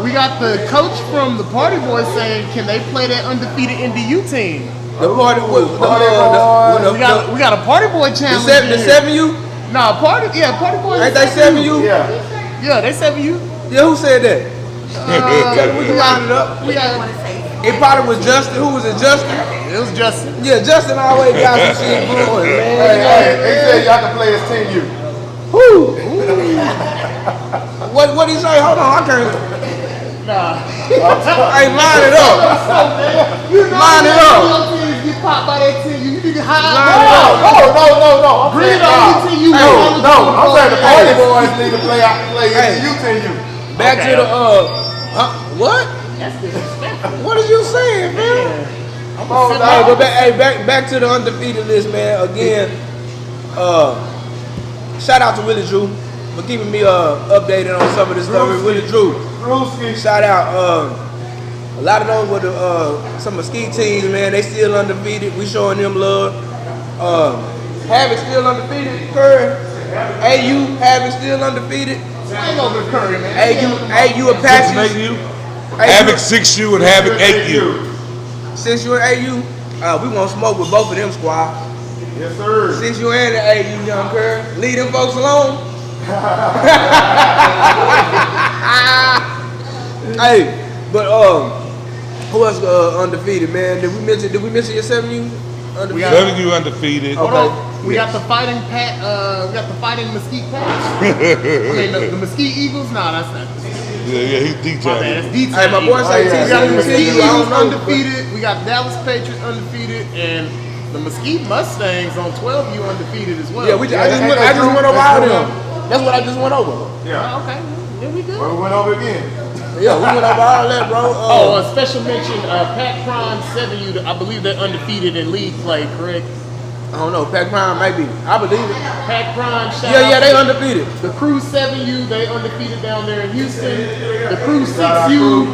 we got the coach from the Party Boys saying, can they play that undefeated NDU team? The Party Boys. We got a Party Boy challenge. The 7U? Nah, Party Boys. Ain't they 7U? Yeah, they 7U. Yeah, who said that? We got it up. It probably was Justin. Who was it? Justin? It was Justin. Yeah, Justin always got some shit brewing, man. Hey, they said y'all can play as 10U. Who? What he say? Hold on, I can't. Nah. Hey, line it up. Line it up. Get popped by that 10U. You need to hide. No. Bring it on to you. I'm saying the Party Boys need to play NDU 10U. Back to the what? That's disrespectful. What is you saying, man? Back to the undefeated list, man. Again, shout out to Willie Drew. for keeping me updated on some of this stuff. With Drew. Shout out. A lot of those were some Mesquite teams, man. They still undefeated. We showing them love. Havoc still undefeated. Curry. AU Havoc still undefeated. I ain't over the Curry, man. AU Apaches. 6U. Havoc 6U and Havoc 8U. 6U and AU. We gonna smoke with both of them squad. Yes, sir. 6U and the AU, young Curry. Leave them folks alone. Hey, but who else undefeated, man? Did we mention your 7U? Undefeated? 7U undefeated. Hold on. We got the fighting we got the fighting Mesquite Pats. I mean, the Mesquite Eagles? Nah, that's not. Yeah, he's D-Town. That's D-Town. Hey, my boy say We got the Mesquite TCU. I Eagles don't know. undefeated. We got Dallas Patriots undefeated, and the Mesquite Mustangs on 12U undefeated as well. Yeah, I just went over all of them. That's what I just went over. Yeah. Okay. Yeah, we good. Well, we went over again. Yeah, we went over all that, bro. A special mention, Pat Prime 7U, I believe they're undefeated in league play, correct? I don't know. Pac Prime, maybe. I believe it. Pat Prime, shout Yeah, out they to undefeated. The Crew 7U, they undefeated down there in Houston. The Crew 6U,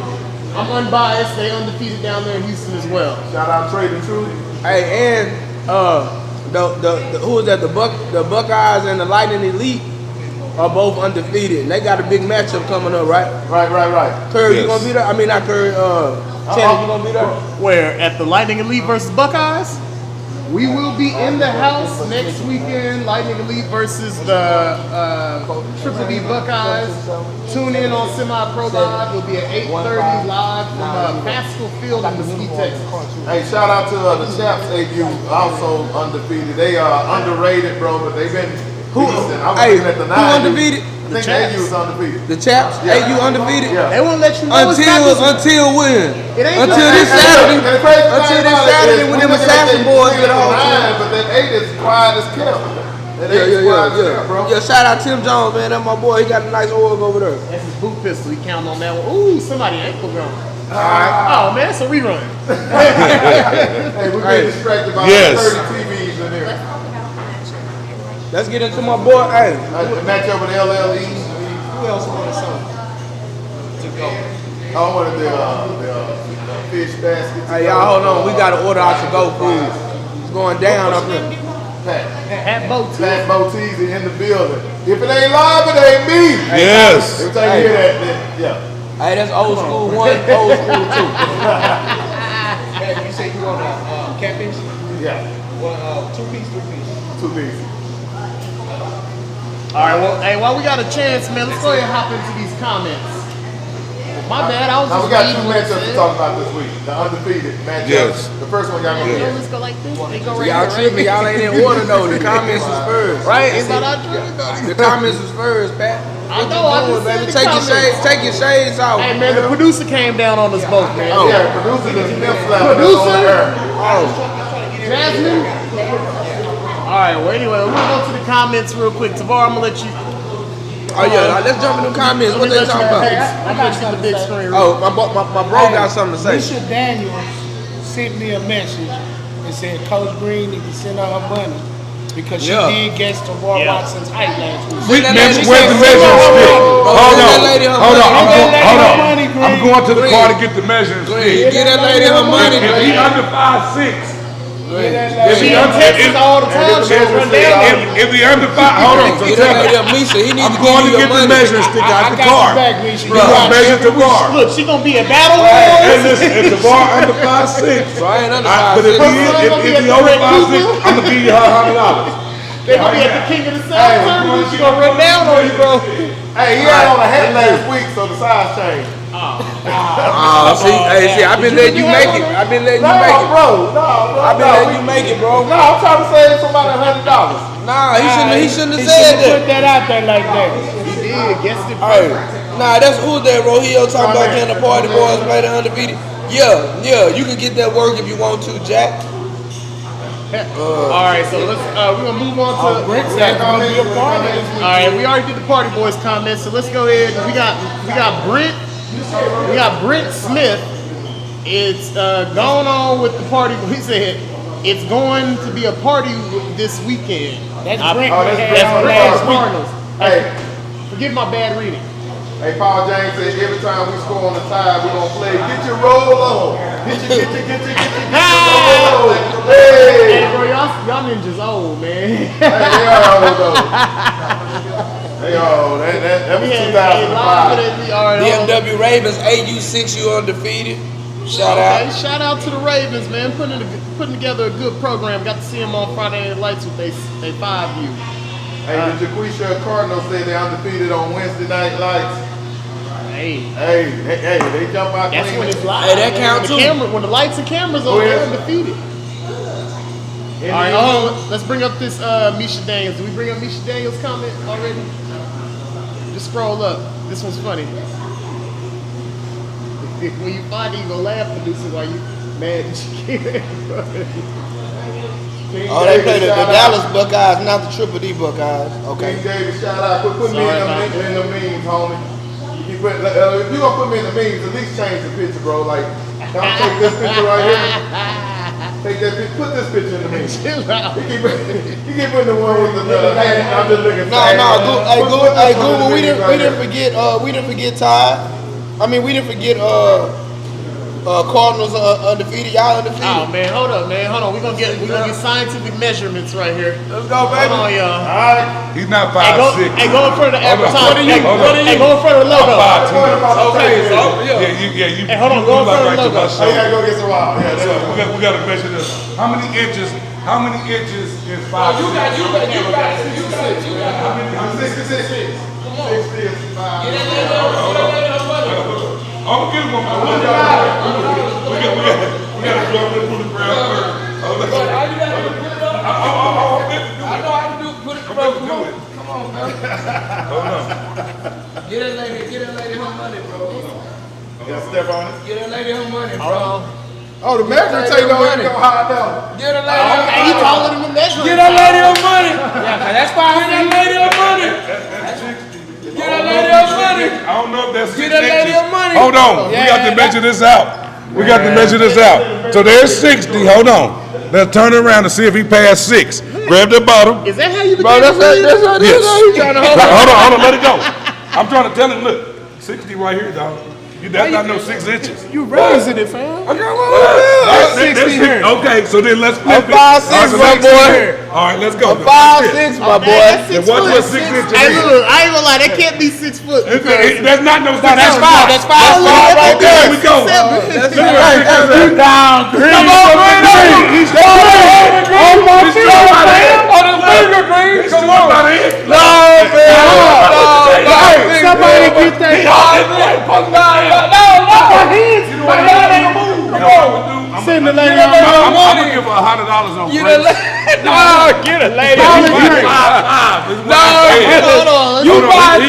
I'm unbiased, they undefeated down there in Houston as well. Shout out Trade and Truly. Hey, and the who is that? The Buckeyes and the Lightning Elite are both undefeated. And they got a big matchup coming up, right? Right. Curry, Yes. you gonna be there? I mean, not Curry. Tanner, you gonna be there? Where? At the Lightning Elite versus Buckeyes? We will be in the house next weekend. Lightning Elite versus the Triple D Buckeyes. Tune in on Semi Pro Live. It'll be at 8:30 live from Pascal Field in Mesquite, Texas. Hey, shout out to the Chaps AU, also undefeated. They are underrated, bro, but they've been decent. I was looking at the 9. Who undefeated? I think AU is undefeated. The Chaps? AU undefeated? Yeah. They won't let you know it's not this Until when? It ain't Until gonna- this Saturday. And the crazy thing Until this about it Saturday is when we them looking at assassin that boys 10 get a hold 9, but that 8 is quiet as kept. That 8 is quiet as kept, bro. Yeah, shout out Tim Jones, man. That's my boy. He got a nice org over there. That's his boot pistol. He counting on that one. Ooh, somebody ankle gone. Alright. Oh man, it's a rerun. Hey, we're getting distracted by Yes. 30 TVs in there. Let's get into my boy. Hey, The matchup with LLE. Who else wanted something to go? I wanted the fish basket. hey, y'all, hold on. We gotta order our to-go food. It's going down up here. Hat boat too. Pat Boteezy in the building. If it ain't live, it ain't me. Yes. Every time you hear that, then, yeah. Hey, that's old school 1, old school 2. Hey, you say you want a catfish? Yeah. Well, 2-piece, 3-piece. 2 pieces. All right, well, hey, while we got a chance, man, let's go ahead and hop into these comments. My bad, I was Now just we got reading 2 what it matchups to said. talk about this week. The undefeated matchup. Yes. The first one y'all gonna You know, get. let's go like this. They go right Y'all here, tripping. Y'all ain't in order though. The comments is first. right? It's not our turn. The comments is first, Pat. I know, I just said Baby, the take your comments. shades. Take your shades off. Hey man, the producer came down on us both, man. Oh. Yeah, producer the snip slap. Producer? Oh. Jasmine. All right. Well, anyway, we're gonna go to the comments real quick. Tavar, I'm gonna let you. Oh yeah. Let's jump in the comments. What they talking about? I'm gonna let you the big screen. Oh, my bro got something to say. Misha Daniels sent me a message and said Coach Green need to send her her money because she Yeah. did guess Tavar Yeah. Watson's height last week. Where's the Where's measuring stick? Hold that on. lady her Hold on. money. Hold on. Money, Green. I'm going to the Green. car to get the measuring stick. Get that lady her money. If he under 5'6", If he in Texas all the time, she'll run down. if he under 5, hold on. So Get tell that lady me. up, Misha. He need I'm to going give you to your get the money. measuring stick out the got car. you back, Misha. You Bro, got measure the bar. Look, she gonna be a battle Hey, royal. listen, if the bar under 5'6", So I ain't under but if 5'6". he over 5'6", I'm gonna give you her $100. They gonna be at the King of the South tournament. She gonna run down on you, bro. Hey, he had on a hat last week, so the size changed. See, I've been letting you make it. I've been letting you No, make it. bro. I've been letting you make it, bro. No, I'm trying to save somebody $100. Nah, he shouldn't have He said shouldn't put that. that out there like that. He did. Guessed it. Hey, nah, that's who that Rohio talking about can the party boys play the undefeated. Yeah, you can get that work if you want to, Jack. All right, so let's we're gonna move on to. Brent said gonna be a part of this. All right, we already did the Party Boys comments, so let's go ahead. We got Brent Smith. It's going on with the party. He said it's going to be a party this weekend. That's I- Brent. Oh, that's we had Brent on from last the week. Cardinals. Hey, Get my bad reading. Hey, Paul James said every time we score on the Tide, we're gonna play. Get your roll on. Get your roll on. Hey, bro, y'all ninjas old, man. Hey, they are old though. They are old. That was 2005. BMW Ravens, 8U6U undefeated. Shout out. Shout out to the Ravens, man. Putting together a good program. Got to see them on Friday Night Lights with they 5U. Hey, the Jaquisha Cardinals say they're undefeated on Wednesday Night Lights. Hey, they jump out. That's when it's live. Hey, that count too. When the lights and cameras on, they're undefeated. All right, let's bring up this Misha Daniels. Did we bring up Misha Daniels' comment already? Just scroll up. This one's funny. When you find it, you gonna laugh, producer, while you mad that you can't. Oh, they play the Dallas Buckeyes, not the Triple D Buckeyes. Okay. King David, shout out. Put me in the memes, homie. If you're gonna put me in the memes, at least change the picture, bro. Like, don't take this picture right here. Take that picture. Put this picture in the memes. You keep putting the one with the hand. I'm just looking. Hey, Google. We didn't forget Tide. I mean, we didn't forget Cardinals undefeated. Y'all undefeated. Oh man, hold up, man. Hold on. We're gonna get scientific measurements right here. Let's go, baby. Hold on, y'all. All right. He's not 5'6". Hey, go in front of the advertisement. Hey, go in front of the logo. Okay, so you. Hey, hold on. Go in front of the logo. Oh, yeah, go get some wild. Yeah, we got to measure this. How many inches is 5'6"? you got. I'm 66. 60 is 5. I'm gonna get him on we gotta drop it through the ground first. I know how to put it. Come on, man. Hold on. Get that lady her money, bro. Yeah, step on it. Get that lady her money, bro. Oh, the measuring tape don't even go high down. Get that lady her money. He taller than the measuring. Get that lady her money. Yeah, that's fine. Get that lady her money. Get that lady her money. I don't know if that's 6 Get that lady inches. her money. Hold on. We got to measure this out. We got to measure this out. So there's 60. Hold on. Let's turn it around and see if he passed 6. Grab the bottom. Is that how you Bro, that's how Yes. he's trying to hold on. Hold on. Let it go. I'm trying to tell him, look, 60 right here, dog. That's not no 6 inches. You raising it, fam? That's 60 here. Okay, so then let's flip it. 5'6", my boy. All right, let's go. 5'6", my boy. And what's what 6 inches Hey, is? look, I ain't gonna lie, that can't be 6 foot. That's not no 6 inches. That's five. That's five right Okay, there. here we go. That's Come down. on, Green. He's short by the head. On the finger, Green. He's short by the head. No, man. Somebody get that. Send the lady I'm on gonna give her $100 on Get break. get a lady. You 5'10".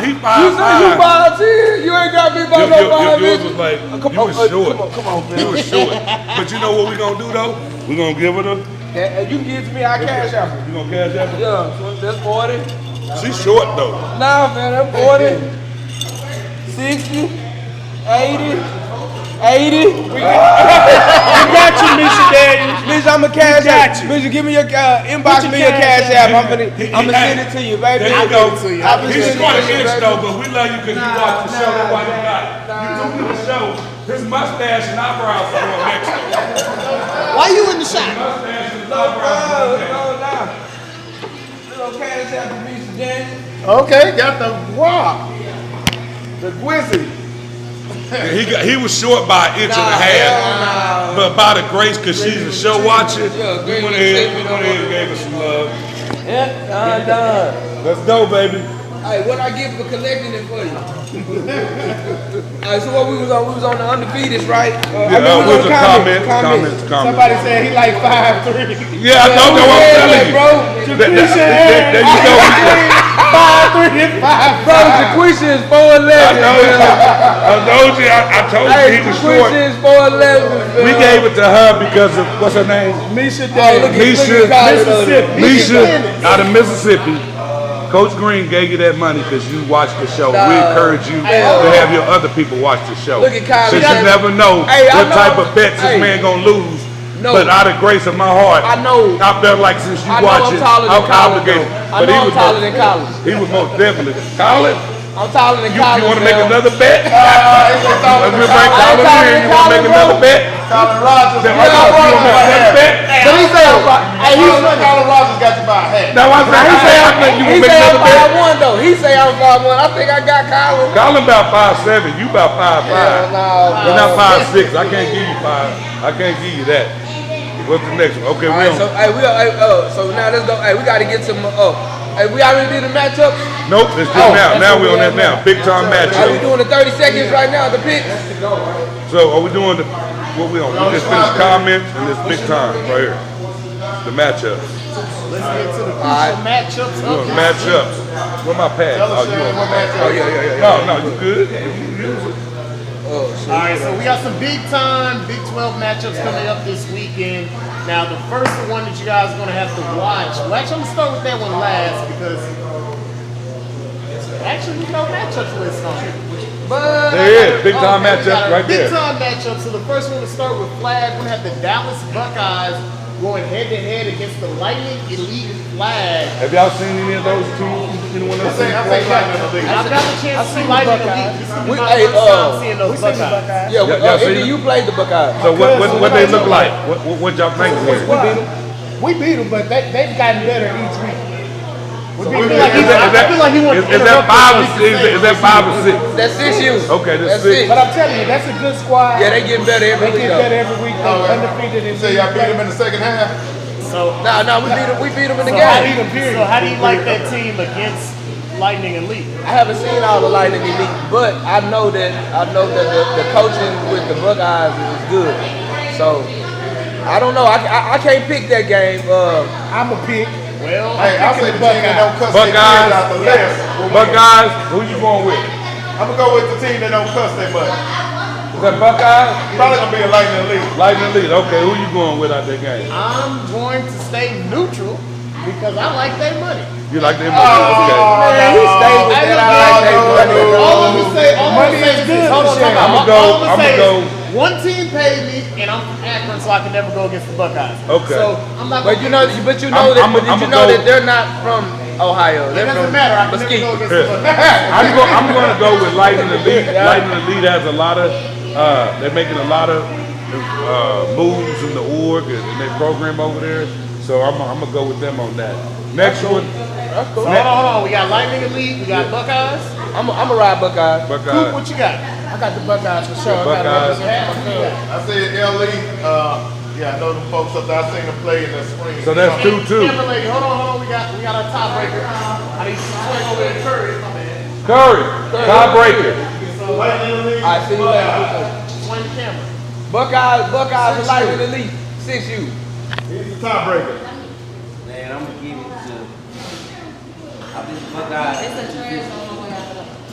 He You say you 5'5". 5'10". You ain't got me by no 5 Yours inches. was like, you was short. Come on, man. You was short. But you know what we gonna do though? We gonna give her the. You give it to me, I cash out. You gonna cash out? Yeah, so that's 40. She's short though. Nah, man, that's 40. 60. 80. 80. We got you, Misha Daniels. Misha, I'm a cash app. Misha, give me your inbox me your cash app. I'm gonna send it to you, baby. There you go. I'll be He's sending short it an to you, inch baby. though, but we love you because you watch the show. That's why you got it. You took to the show. His mustache and eyebrows are going next to him. Why you in the shot? Mustache and eyebrows. Little cash app to Misha Daniels. Okay, got the rock. The Gwizzy. He was short by an inch and a half, but by the grace, because she's a show watcher, we went ahead and gave her some love. Yeah, done. Let's go, baby. Hey, what I get for collecting it for you? Alright, so what we was on the undefeated, right? What's the comments? Somebody said he like 5'3". Yeah, I know what I'm telling you. Bro, There you go. 5'3" and 5'5". bro, Jaquisha is 4'11". I told you he was short. Jaquisha is 4'11". We gave it to her because of, what's her name? Misha Hey, look Daniels. at Misha out of Mississippi. Coach Green gave you that money because you watched the show. We encourage you to have your other people watch the show. Look at Kylie. Since you never know Hey, I what know. type of bets this Hey. man gonna lose. No. But out of grace of my heart, I know. I felt like since you I know watch I'm it, taller than I'm Kylie, obligated. though. I know I'm taller than Collins. He was most definitely. Collins? I'm taller than You Collins. want to make man. another bet? We'll bring Collins in. You want to make another bet? Colin Rogers. Then you want to make another bet? So he said, Colin Rogers got you by a hat. Now I think you He want to make say I'm another bet? 5'1" though. He say I'm 5'1". I think I got Collins. Collins about 5'7", you about 5'5". But not 5'6". I can't give you 5. I can't give you that. What's the next one? Okay, All we right, on. so now let's go. Hey, we got to get some. Hey, we already did the matchup. Nope, it's just now. Now we're on that now. Big time Are we matchup. doing the 30 seconds right now? The picks. So are we doing the what we on? We just finished comments and this big time right here. The matchups. Let's get to the right. crucial matchups. We on matchups. Where my pad? Oh, you on my pad? Oh yeah. No, you good. You use it. Oh shit. All right, so we got some big time Big 12 matchups coming up this weekend. Now, the first one that you guys are going to have to watch. Well, actually, I'm going to start with that one last because actually, there's no matchups list on it. But There is. Big time we matchup got a right there. Big time matchup. So the first one to start with Flag, we're going to have the Dallas Buckeyes going head to head against the Lightning Elite Flag. Have y'all seen any of those teams? Anyone else seen? I've got the chance to see Lightning Elite. This is my Hey, first time seeing those Buckeyes. Yeah, y'all see you played the Buckeyes. So what they look like? What y'all think? We beat them, but they've gotten better each week. I feel like he wants to Is that 5 or 6? Is that 5 or 6? That's 6 U. Okay, that's That's 6. But I'm telling you, that's a good squad. Yeah, they getting better every They week. get though. better every week. They're undefeated in So y'all beat him in the second half? So, No, we beat them in the how game. do you like that team against Lightning Elite? I haven't seen all the Lightning Elite, but I know that the coaching with the Buckeyes is good. So I don't know. I can't pick that game. I'm a pick. Well, Hey, I say the team that don't cuss their Buckeyes. kids out the list. Buckeyes, who you going with? I'm gonna go with the team that don't cuss their butt. Is that Buckeyes? Probably gonna be a Lightning Elite. Lightning Elite. Okay, who you going with out that game? I'm going to stay neutral because I like their money. You like them? Okay. Man, he stayed with that. I like that money. All I'm gonna say is this. Hold on, time out. All I'm gonna say I'ma is one team paid me, and I'm from Akron, so I can never go against the Buckeyes. Okay. So I'm not. But you know that they're not from Ohio. It They're doesn't from matter. I can never Mesquite. go against the Buckeyes. I'm going to go with Lightning Elite. Lightning Elite has a lot of, they're making a lot of moves in the org and their program over there. So I'm going to go with them on that. Next one. That's cool. So hold on. We got Lightning Elite. We got Buckeyes. I'm a ride Buckeyes. Coop, Buckeyes. what you got? I got the Buckeyes for sure. Buckeyes. I said LE. Yeah, I know them folks up there. I seen them play in the spring. So that's 2-2. Timberlake, hold on. We got our tiebreaker. I need to swing over there, Curry. My man. Curry. Tiebreaker. I see you later. Swing the camera. Buckeyes are Lightning Elite. 6U. He's the tiebreaker. Man, I'm gonna give it to. I think Buckeyes.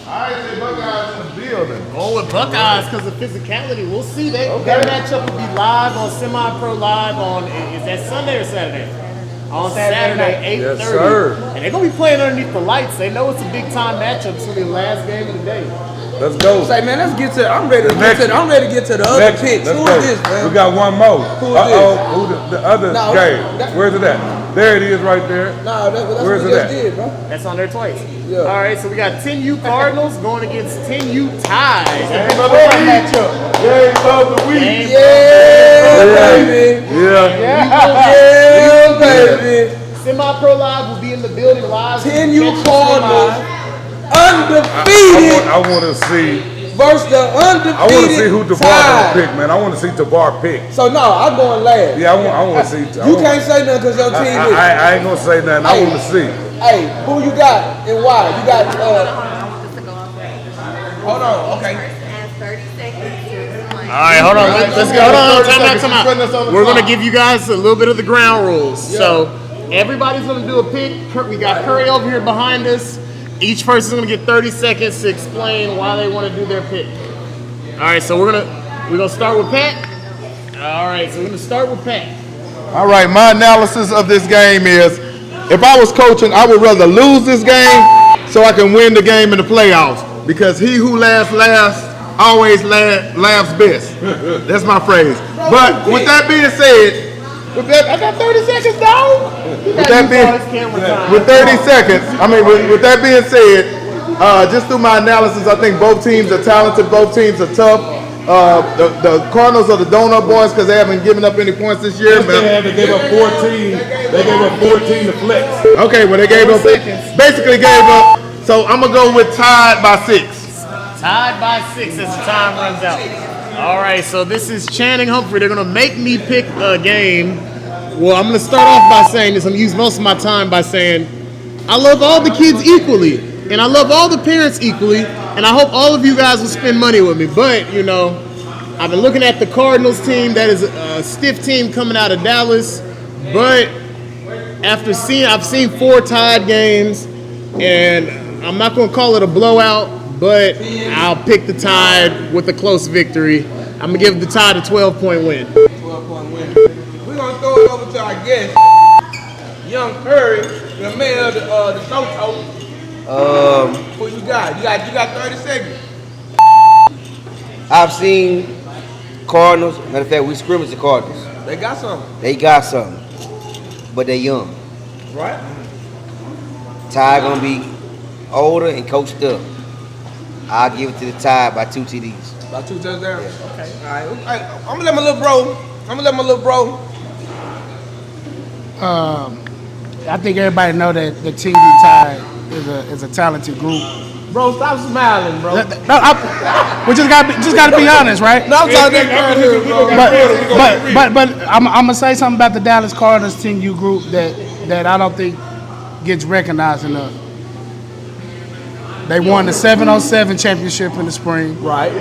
I say Buckeyes in the building. Going with Buckeyes because of physicality. We'll see. Their matchup will be live on Semi-Pro Live on, is that Sunday or Saturday? On Saturday, 8:30. Yes, sir. And they're going to be playing underneath the lights. They know it's a big time matchup. It's going to be the last game of the day. Let's go. Say, man, let's get to. I'm ready to get to the other Next, picks. let's Who go. is this, man? We got one more. Who is this? Who the other No, game? that- Where's it at? There it is right there. Nah, that's Where's what we it just at? did, bro. That's on there twice. Yeah. All right, so we got 10U Cardinals going against 10U Ties. matchup. Game of the week. Yeah, baby. Yeah. Yeah, baby. Semi-Pro Live will be in the building live. 10U Cardinals I undefeated want to see. versus the undefeated. I want to see who Tavar Tide. gonna pick, man. I want to see Tavar pick. So no, I'm going last. Yeah, I want to see. You can't say nothing because your team is. I ain't gonna say nothing. I want to see. Hey, who you got and why? You got. Hold on. Okay. All right, hold on. Let's go. Hold on. Time out. We're going to give you guys a little bit of the ground rules. So everybody's going to do a pick. We got Curry over here behind us. Each person's going to get 30 seconds to explain why they want to do their pick. All right, so we're gonna start with Pat. All right, so we're going to start with Pat. All right, my analysis of this game is, if I was coaching, I would rather lose this game so I can win the game in the playoffs. Because he who laughs last always laughs best. That's my phrase. But with that being said, I got 30 seconds, dog. With that with 30 seconds, with that being said, just through my analysis, I think both teams are talented. Both teams are tough. The Cardinals are the donut boys because they haven't given up any points this year. They gave up 14. They gave up 14 to flex. Okay, well they basically gave up. So I'm gonna go with tied by 6. Tied by 6 as the time runs out. All right, so this is Channing Humphrey. They're gonna make me pick a game. Well, I'm gonna start off by saying this. I'm gonna use most of my time by saying I love all the kids equally, and I love all the parents equally, and I hope all of you guys will spend money with me. But you know, I've been looking at the Cardinals team. That is a stiff team coming out of Dallas. But I've seen 4 tied games, and I'm not gonna call it a blowout. But I'll pick the Tide with a close victory. I'm going to give the Tide a 12-point win. 12-point win. We're going to throw it over to our guest, Young Curry, the mayor of the Toto. Who you got? You got 30 seconds. I've seen Cardinals. Matter of fact, we scrimmaged the Cardinals. They got something. They got something. But they young. Right. Tide going to be older and coached up. I'll give it to the Tide by 2 TDs. By 2 touchdowns? Yeah. Okay. All right. I'm going to let my little bro. I think everybody know that the TD Tide is a talented group. Bro, stop smiling, bro. We just gotta be honest, right? No, I'm talking that here, bro. But I'm gonna say something about the Dallas Cardinals 10U group that I don't think gets recognized enough. They won the 7-on-7 championship in the spring. Right.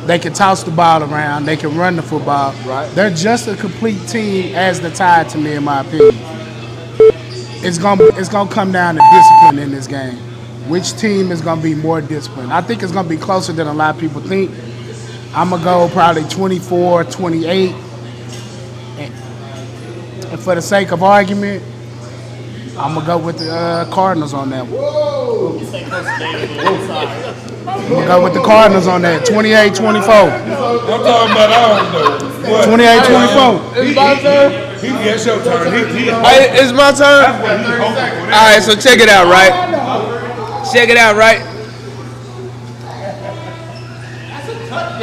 They can toss the ball around. They can run the football. Right. They're just a complete team as the Tide to me, in my opinion. It's gonna come down to discipline in this game. Which team is gonna be more disciplined? I think it's gonna be closer than a lot of people think. I'm gonna go probably 24-28. And for the sake of argument, I'm gonna go with the Cardinals on that one. I'm gonna go with the Cardinals on that. 28-24. I'm talking about, I don't know. 28-24. It's my turn. It's your turn. Hey, it's my turn. All right, so check it out, right?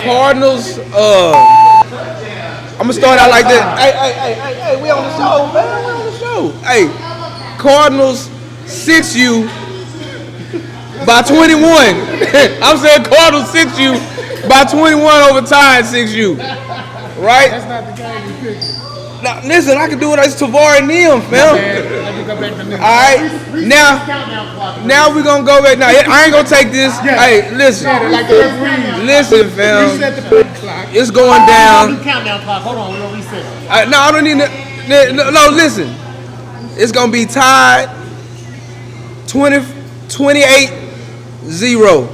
Cardinals. I'm gonna start out like this. Hey, we on the show, man. We on the show. Hey, Cardinals 6U by 21. I'm saying Cardinals 6U by 21 over Tide 6U. Right? That's not the game we picked. Now, listen, I can do it as Tavar and them, fam. All right, now we're gonna go back. Now, I ain't gonna take this. Hey, listen, fam. It's going down. Countdown clock. Hold on, we're gonna reset. No, I don't need no, listen. It's gonna be tied 28-0.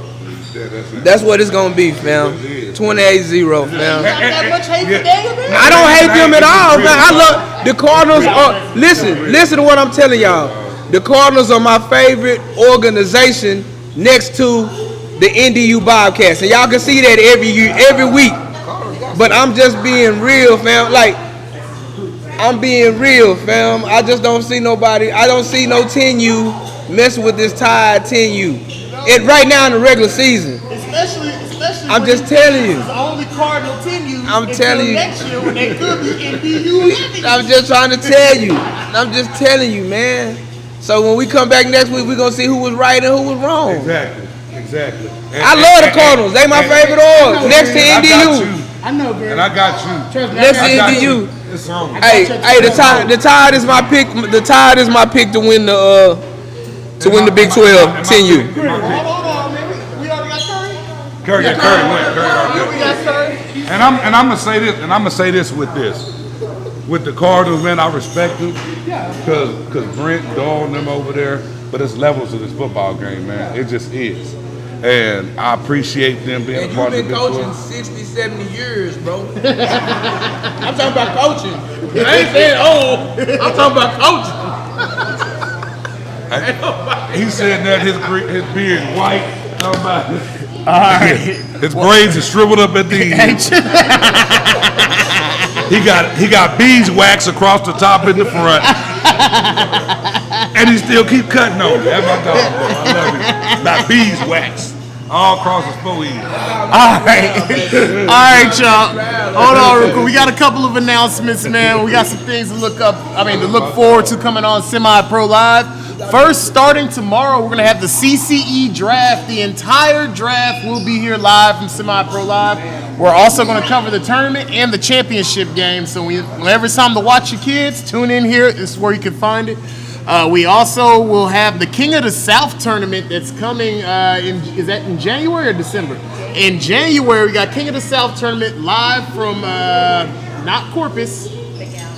That's what it's gonna be, fam. 28-0, fam. I don't hate them at all, man. I love the Cardinals. Listen to what I'm telling y'all. The Cardinals are my favorite organization next to the NDU Bobcats, and y'all can see that every week. But I'm just being real, fam. Like, I'm being real, fam. I just don't see nobody. I don't see no 10U messing with this Tide 10U. Right now in the regular season. Especially I'm just telling you. It's the only Cardinal 10U. I'm telling you. Next year when they could be NDU 11. I'm just trying to tell you. I'm just telling you, man. So when we come back next week, we're going to see who was right and who was wrong. Exactly. I love the Cardinals. They my favorite org. Next to NDU. I know, bro. And I got you. Next to NDU. It's on. Hey, the Tide is my pick. The Tide is my pick to win the Big 12 10U. Hold on, man. We already got Curry Curry. went. We got Curry. And I'm gonna say this. And I'm gonna say this with this. With the Cardinals, man, I respect them because Brent, Dahl, and them over there. But it's levels of this football game, man. It just is. And I appreciate them being And a part of you've the been Big coaching 12. 60, 70 years, bro. I'm talking about coaching. I ain't saying old. I'm talking about coaching. He said that his beard is white. All right. His braids are shriveled up at the end. He got beeswax across the top and the front. And he still keep cutting on it. That's my dog, bro. I love it. Got beeswax all across his forehead. All right, y'all. Hold on, real quick. We got a couple of announcements, man. We got some things to look forward to coming on Semi-Pro Live. First, starting tomorrow, we're gonna have the CCE draft. The entire draft will be here live from Semi-Pro Live. We're also gonna cover the tournament and the championship game. So whenever it's time to watch your kids, tune in here. This is where you can find it. We also will have the King of the South tournament that's coming. Is that in January or December? In January, we got King of the South tournament live from not Corpus,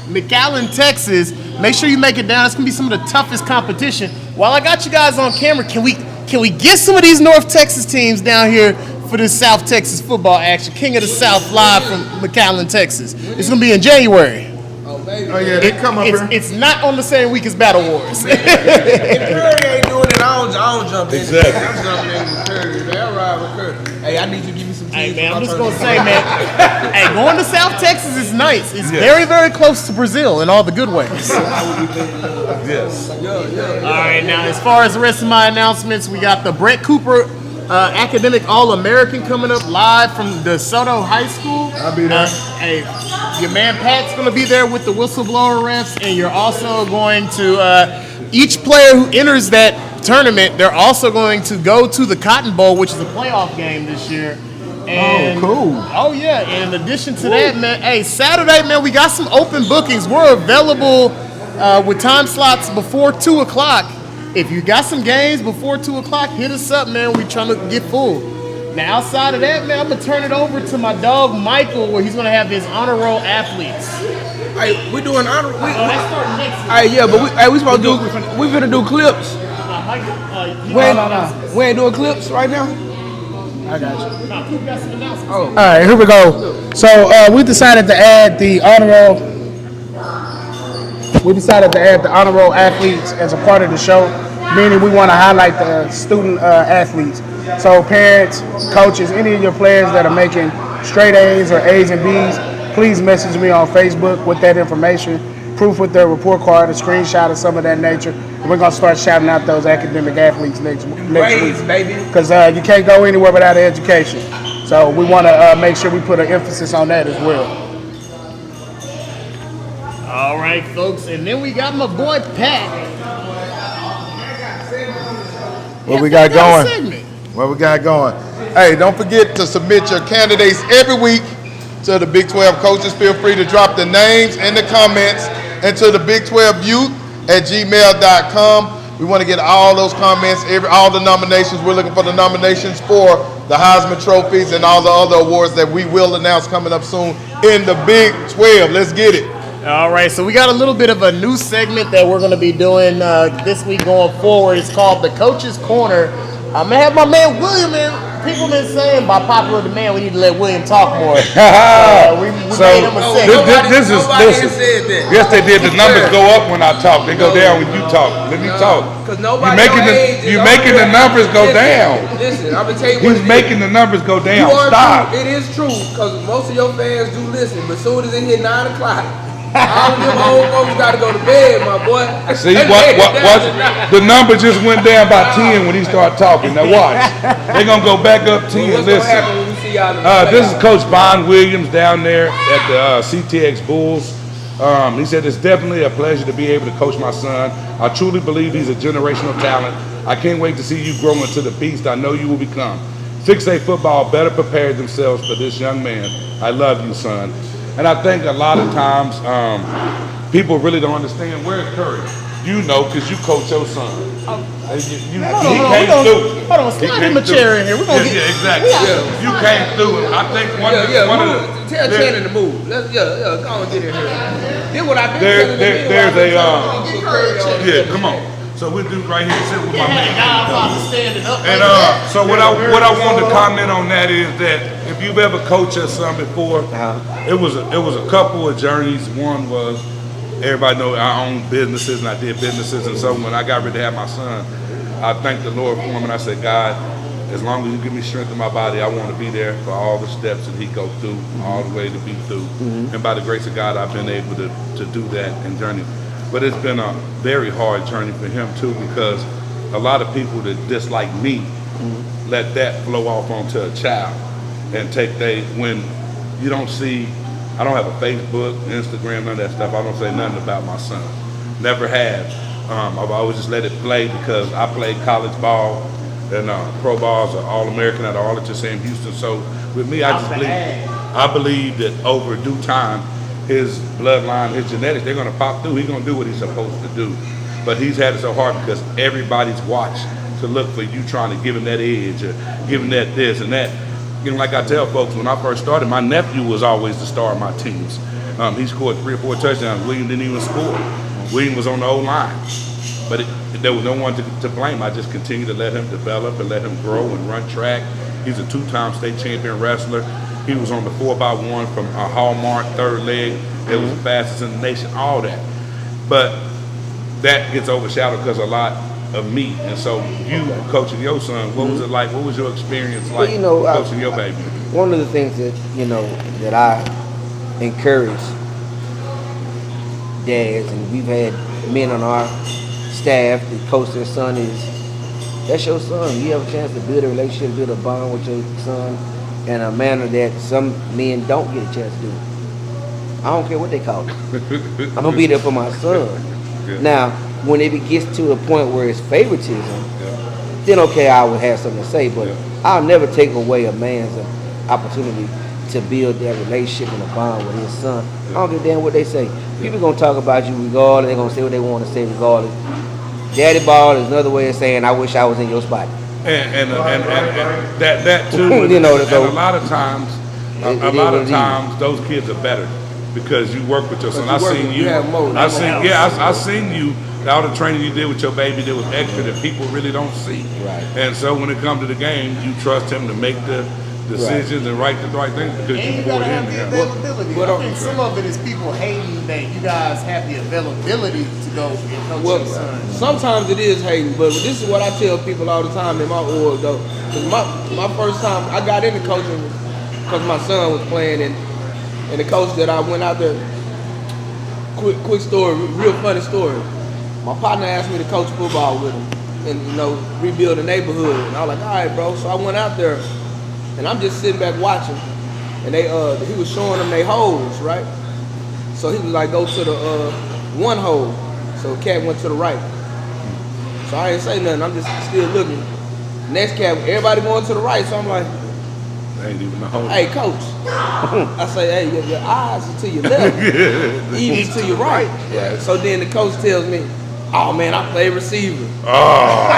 McAllen, Texas. Make sure you make it down. It's gonna be some of the toughest competition. While I got you guys on camera, can we get some of these North Texas teams down here for this South Texas football action? King of the South live from McAllen, Texas. It's gonna be in January. Oh yeah, they come up here. It's not on the same week as Battle Wars. If Curry ain't doing it, I don't jump in. Exactly. I'm jumping in with Curry. They'll ride with Curry. Hey, I need you to give me some Hey teams. man, I'm just gonna say, man. Hey, going to South Texas is nice. It's very, very close to Brazil in all the good ways. Yes. All right, now as far as the rest of my announcements, we got the Brett Cooper Academic All-American coming up live from DeSoto High School. I'll be there. Hey, your man Pat's gonna be there with the whistleblower refs, and you're also going to each player who enters that tournament, they're also going to go to the Cotton Bowl, which is a playoff game this year. And, cool. Oh yeah, and in addition to that, man, hey, Saturday, man, we got some open bookings. We're available with time slots before 2 o'clock. If you got some games before 2 o'clock, hit us up, man. We trying to get full. Now, outside of that, man, I'm gonna turn it over to my dog Michael, where he's gonna have his honor roll athletes. Hey, we doing honor. That's starting next week. Hey, yeah, but we supposed to do. We finna do clips. We ain't doing clips right now. I got you. Coop got some announcements. All right, here we go. So we decided to add the honor roll. We decided to add the honor roll athletes as a part of the show, meaning we want to highlight the student athletes. So parents, coaches, any of your players that are making straight A's or A's and B's, please message me on Facebook with that information, proof with their report card, a screenshot of some of that nature. And we're going to start shouting out those academic athletes next week. Because you can't go anywhere without an education. So we want to make sure we put an emphasis on that as well. All right, folks, and then we got my boy Pat. What we got going? Segment. What we got going? Hey, don't forget to submit your candidates every week to the Big 12 coaches. Feel free to drop the names in the comments and to the Big 12 Youth at gmail.com. We want to get all those comments, all the nominations. We're looking for the nominations for the Heisman trophies and all the other awards that we will announce coming up soon in the Big 12. Let's get it. All right, so we got a little bit of a new segment that we're going to be doing this week going forward. It's called the Coach's Corner. I'm going to have my man William in. People been saying by popular demand we need to let William talk more. We So made him a segment. this is listen. Yes, they did. The numbers go up when I talk. They go down when you talk. Let me talk. Because nobody You're making the numbers go down. Listen, I'm gonna tell you what He's making the numbers go down. You are Stop. true. It is true because most of your fans do listen, but soon as it hit 9 o'clock, all of them old folks got to go to bed, my boy. See, what? The number just went down by 10 when he started talking. Now watch. They're going to go back up 10. What's gonna happen when we see y'all in the This is playoffs? Coach Bond Williams down there at the CTX Bulls. He said, it's definitely a pleasure to be able to coach my son. I truly believe he's a generational talent. I can't wait to see you grow into the beast I know you will become. 6A football better prepare themselves for this young man. I love you, son. And I think a lot of times people really don't understand where's Curry. You know, because you coach your son. Hold on, He slide came him a chair in here. We're gonna get. exactly. You came through it. I think one of the Tell Channing to move. Let's go and get in here. Then what I've been there's a come on. So we do right here. Sit with my man. Standing up. And so what I wanted to comment on that is that if you've ever coached your son before, it was a couple of journeys. One was everybody know I own businesses and I did businesses, and so when I got ready to have my son, I thanked the Lord for him and I said, God, as long as you give me strength in my body, I want to be there for all the steps that he goes through, all the way to be through. And by the grace of God, I've been able to do that and journey. But it's been a very hard journey for him too, because a lot of people that dislike me let that flow off onto a child and when you don't see, I don't have a Facebook, Instagram, none of that stuff. I don't say nothing about my son. Never have. I've always just let it play because I played college ball and pro balls are All-American at Arlington, Sam Houston. So with me, I believe that over due time, his bloodline, his genetics, they're gonna pop through. He's gonna do what he's supposed to do. But he's had it so hard because everybody's watched to look for you trying to give him that edge or give him that this and that. You know, like I tell folks, when I first started, my nephew was always the star of my teams. He scored 3 or 4 touchdowns. William didn't even score. William was on the O-line. But there was no one to blame. I just continued to let him develop and let him grow and run track. He's a 2-time state champion wrestler. He was on the 4x1 from a Hallmark, third leg. It was the fastest in the nation, all that. But that gets overshadowed because a lot of me. And so you coaching your son, what was it like? What was your experience like coaching your baby? One of the things that, that I encourage dads, and we've had men on our staff that coach their son, is that's your son. You have a chance to build a relationship, build a bond with your son in a manner that some men don't get a chance to do. I don't care what they call it. I'm going to be there for my son. Yeah. Now, when it gets to a point where it's favoritism, then okay, I would have something to say, but I'll never take away a man's opportunity to build that relationship and a bond with his son. I don't give a damn what they say. People going to talk about you regardless. They're going to say what they want to say regardless. Daddy ball is another way of saying, I wish I was in your spot. And that too, and a lot of times those kids are better because you work with your son. I seen you. All the training you did with your baby, there was extra that people really don't see. Right. And so when it comes to the game, you trust him to make the decisions and write the right things because you poured in there. I think some of it is people hating that you guys have the availability to go and coach your son. Sometimes it is hating, but this is what I tell people all the time in my org though. Cause my first time I got into coaching because my son was playing and the coach that I went out there, quick story, real funny story. My partner asked me to coach football with him and, rebuild the neighborhood. And I was like, all right, bro. So I went out there and I'm just sitting back watching. And he was showing them their holes, right? So he was like, go to the one hole. So cat went to the right. So I didn't say nothing. I'm just still looking. Next cat, everybody going to the right. So I'm like, ain't even the hole. Hey, coach. I say, hey, your eyes are to your left. Even to your right. Yeah. So then the coach tells me, oh man, I play receiver. Oh.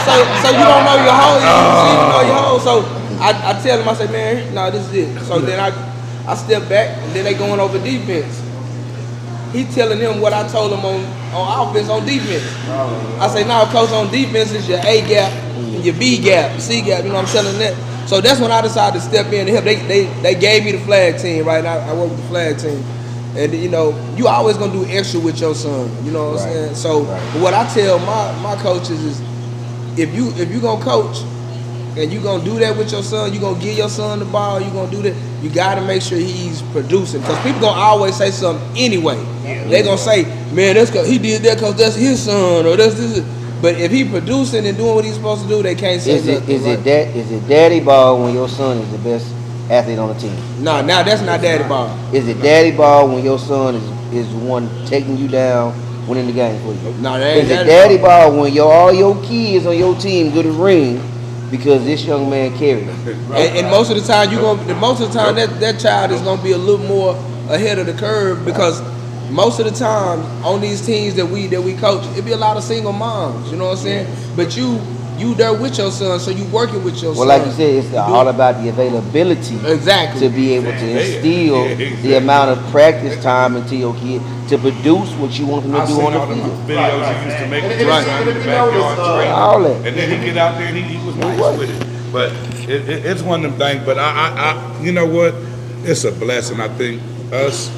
So you don't know your hole. You don't know your hole. So I tell him, I say, man, no, this is it. So then I step back and then they going over defense. He telling them what I told him on offense, on defense. I say, no, coach, on defense is your A gap, and your B gap, C gap. You know what I'm telling that. So that's when I decided to step in and help. They gave me the flag team, right? I work with the flag team. And you always gonna do extra with your son. You know what I'm saying? So what I tell my coaches is, if you gonna coach and you gonna do that with your son, you gonna give your son the ball, you gonna do that, you gotta make sure he's producing. Because people gonna always say something anyway. They gonna say, man, that's cause he did that because that's his son, or that's this. But if he producing and doing what he's supposed to do, they can't say nothing. Is it daddy ball when your son is the best athlete on the team? No, now that's not daddy ball. Is it daddy ball when your son is the one taking you down, winning the game for you? No, that ain't daddy ball when all your kids on your team go to ring because this young man carried them. And most of the time that child is gonna be a little more ahead of the curve because most of the time on these teams that we coach, it be a lot of single moms. You know what I'm saying? But you there with your son, so you working with your son. Well, like you said, it's all about the availability. Exactly. To be able to instill the amount of practice time into your kid to produce what you want them to do on the field. Videos he used to make in the backyard training. All that. And then he get out there and he was nice with it. But it's one of them things. But I you know what? It's a blessing. I think us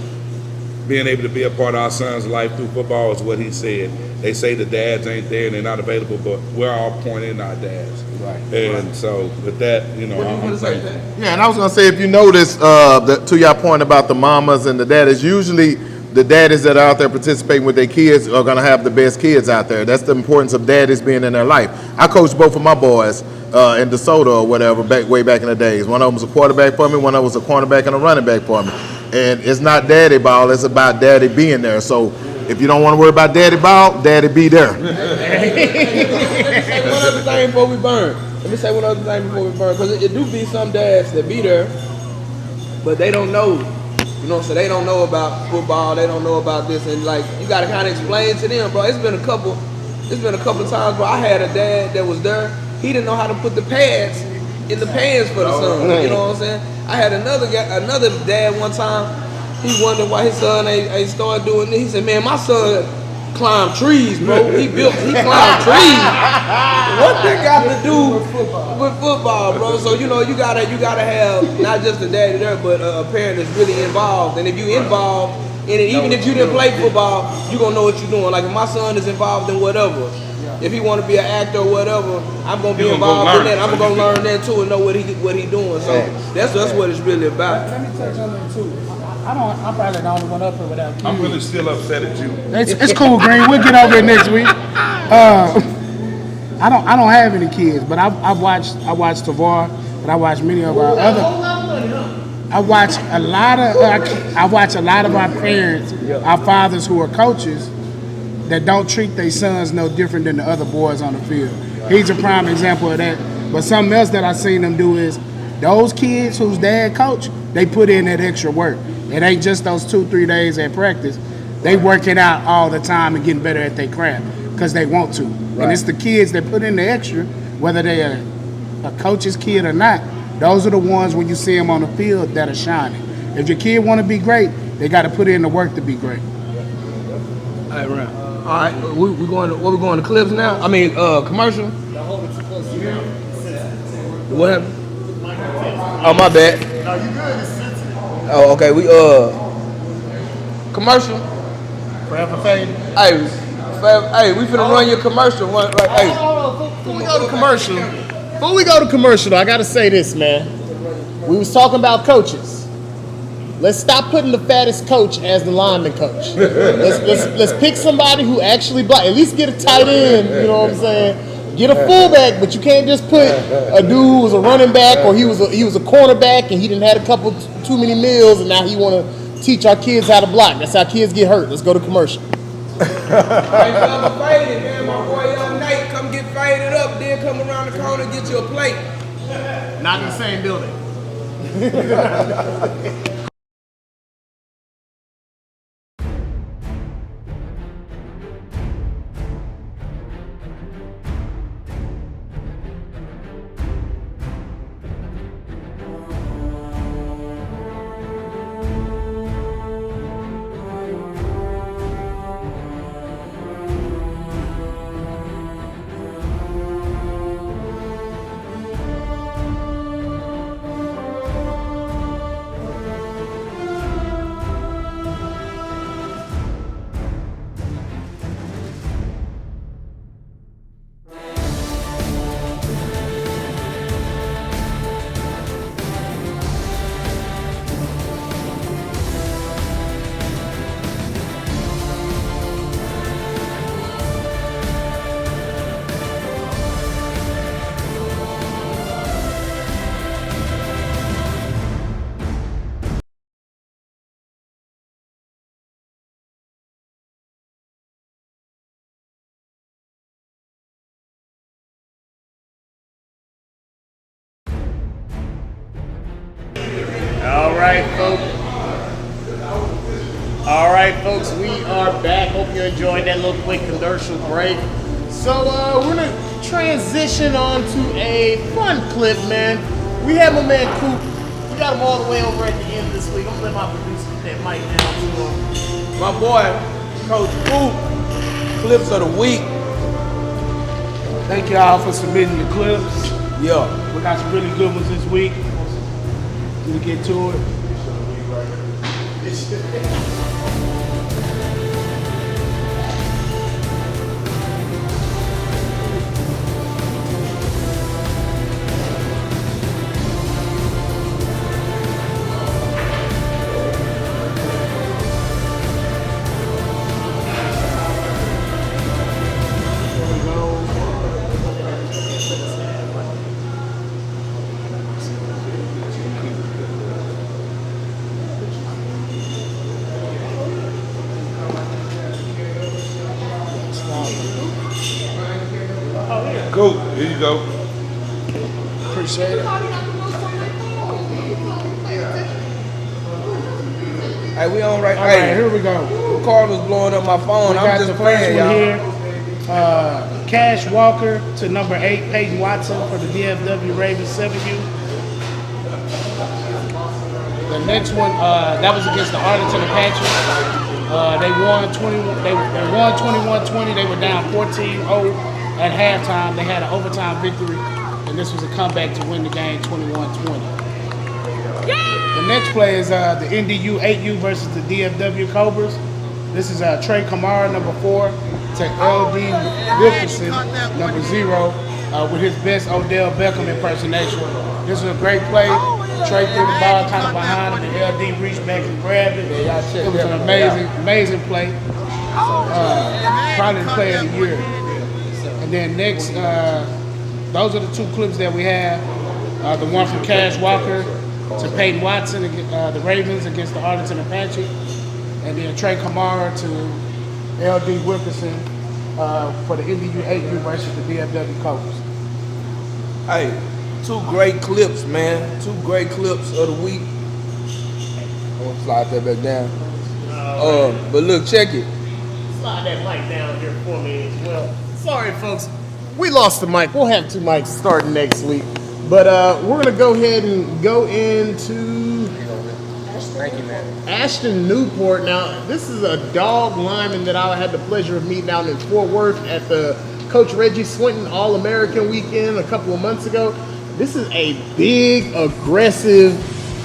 being able to be a part of our son's life through football is what he said. they say the dads ain't there and they're not available, but we're all pointing our dads. Right. And so with that, you know, What do you I'm want to say, thankful. Pat? Yeah, and I was gonna say, if you notice, to your point about the mamas and the daddies, usually the daddies that are out there participating with their kids are gonna have the best kids out there. That's the importance of daddies being in their life. I coached both of my boys in DeSoto or whatever, way back in the days. One of them was a quarterback for me, one of them was a cornerback and a running back for me. And it's not daddy ball, it's about daddy being there. So if you don't want to worry about daddy ball, daddy be there. Let me say one other thing before we burn. Because it do be some dads that be there, but they don't know. You know what I'm saying? They don't know about football. They don't know about this, and like you gotta kind of explain to them, bro. It's been a couple of times, bro. I had a dad that was there. He didn't know how to put the pads in the pants for the son. You know what I'm saying? I had another dad one time. He wondered why his son ain't started doing this. He said, "Man, my son climbed trees, bro. He climbed trees. What that got to do with football, bro?" So you know, you gotta have not just a daddy there, but a parent that's really involved. And if you involved in it, even if you didn't play football, you gonna know what you're doing. Like if my son is involved in whatever, if he want to be an actor or whatever, I'm gonna be involved in that. I'm gonna learn that too and know what he doing. So that's what it's really about. Let me tell you something too. I'm probably the only one up here without kids. I'm really still upset at you. It's cool, Green. We'll get over it next week. I don't have any kids, but I watched Tavar, but I watched many of our other. I watch a lot of our parents, our fathers who are coaches, that don't treat their sons no different than the other boys on the field. He's a prime example of that. But something else that I seen them do is those kids whose dad coach, they put in that extra work. It ain't just those 2-3 days at practice. They work it out all the time and getting better at their craft because they want to. Right. And it's the kids that put in the extra, whether they're a coach's kid or not. Those are the ones when you see them on the field that are shining. If your kid want to be great, they got to put in the work to be great. All right, Ram. All right, we going to clips now? I mean, commercial. What happened? Oh, my bad. No, you good. It's sensitive. Oh, okay. We commercial. Forever fading. Hey, we finna run your commercial. Hey, Before we go to commercial, I gotta say this, man. We was talking about coaches. Let's stop putting the fattest coach as the lineman coach. Let's pick somebody who actually block. At least get a tight end. You know what I'm saying? Get a fullback, but you can't just put a dude who was a running back or he was a cornerback and he didn't had a couple too many meals and now he want to teach our kids how to block. That's how kids get hurt. Let's go to commercial. I'm faded, man. My boy Young Nate, come get faded up, then come around the corner and get you a plate. Not in the same building. All right, folks, we are back. Hope you enjoyed that little quick commercial break. So we're gonna transition on to a fun clip, man. We have my man Coop. We got him all the way over at the end of this week. I'm gonna let my producer get that mic down to him. My boy, Coach Coop, clips of the week. Thank y'all for submitting the clips. Yeah. We got some really good ones this week. We get to it. Cool. Here you go. Appreciate it. Hey, we on right. All right, Hey, here we go. the Cardinals blowing up my phone. We I'm got just the first playing, one y'all. here. Cash Walker to number 8, Peyton Watson for the DFW Ravens 7U. The next one, that was against the Arlington Apache. They won 21. They won 21-20. They were down 14-0 at halftime. They had an overtime victory, and this was a comeback to win the game 21-20. The next play is the NDU 8U versus the DFW Cobras. This is Trey Kamara, number 4, to LD Wilkerson, number 0, with his best Odell Beckham impersonation. This is a great play. Trey threw the ball kind of behind him, and LD reached back and grabbed it. It was an amazing play. Probably the play of the year. And then next, those are the 2 clips that we have. The one from Cash Walker to Peyton Watson, the Ravens against the Arlington Apache. And then Trey Kamara to LD Wilkerson for the NDU 8U versus the DFW Cobras. Hey, 2 great clips, man. 2 great clips of the week. I'm gonna slide that back down. But look, check it. Slide that mic down here for me as well. Sorry, folks. We lost the mic. We'll have 2 mics starting next week. But we're going to go ahead and go into Thank you, man. Ashton Newport. Now, this is a dog lineman that I had the pleasure of meeting out in Fort Worth at the Coach Reggie Swinton All-American Weekend a couple of months ago. This is a big, aggressive,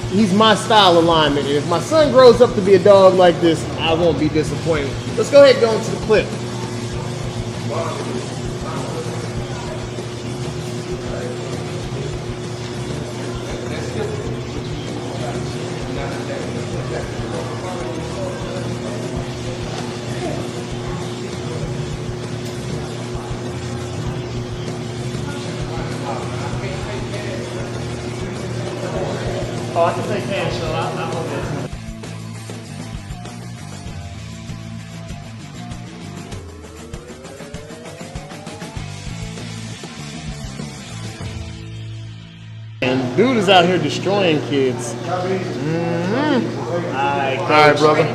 he's my style of lineman. And if my son grows up to be a dog like this, I won't be disappointed. Let's go ahead and go into the clip. Oh, I can take cash, so I'm okay. And dude is out here destroying kids. Mm-hmm. All right, brother.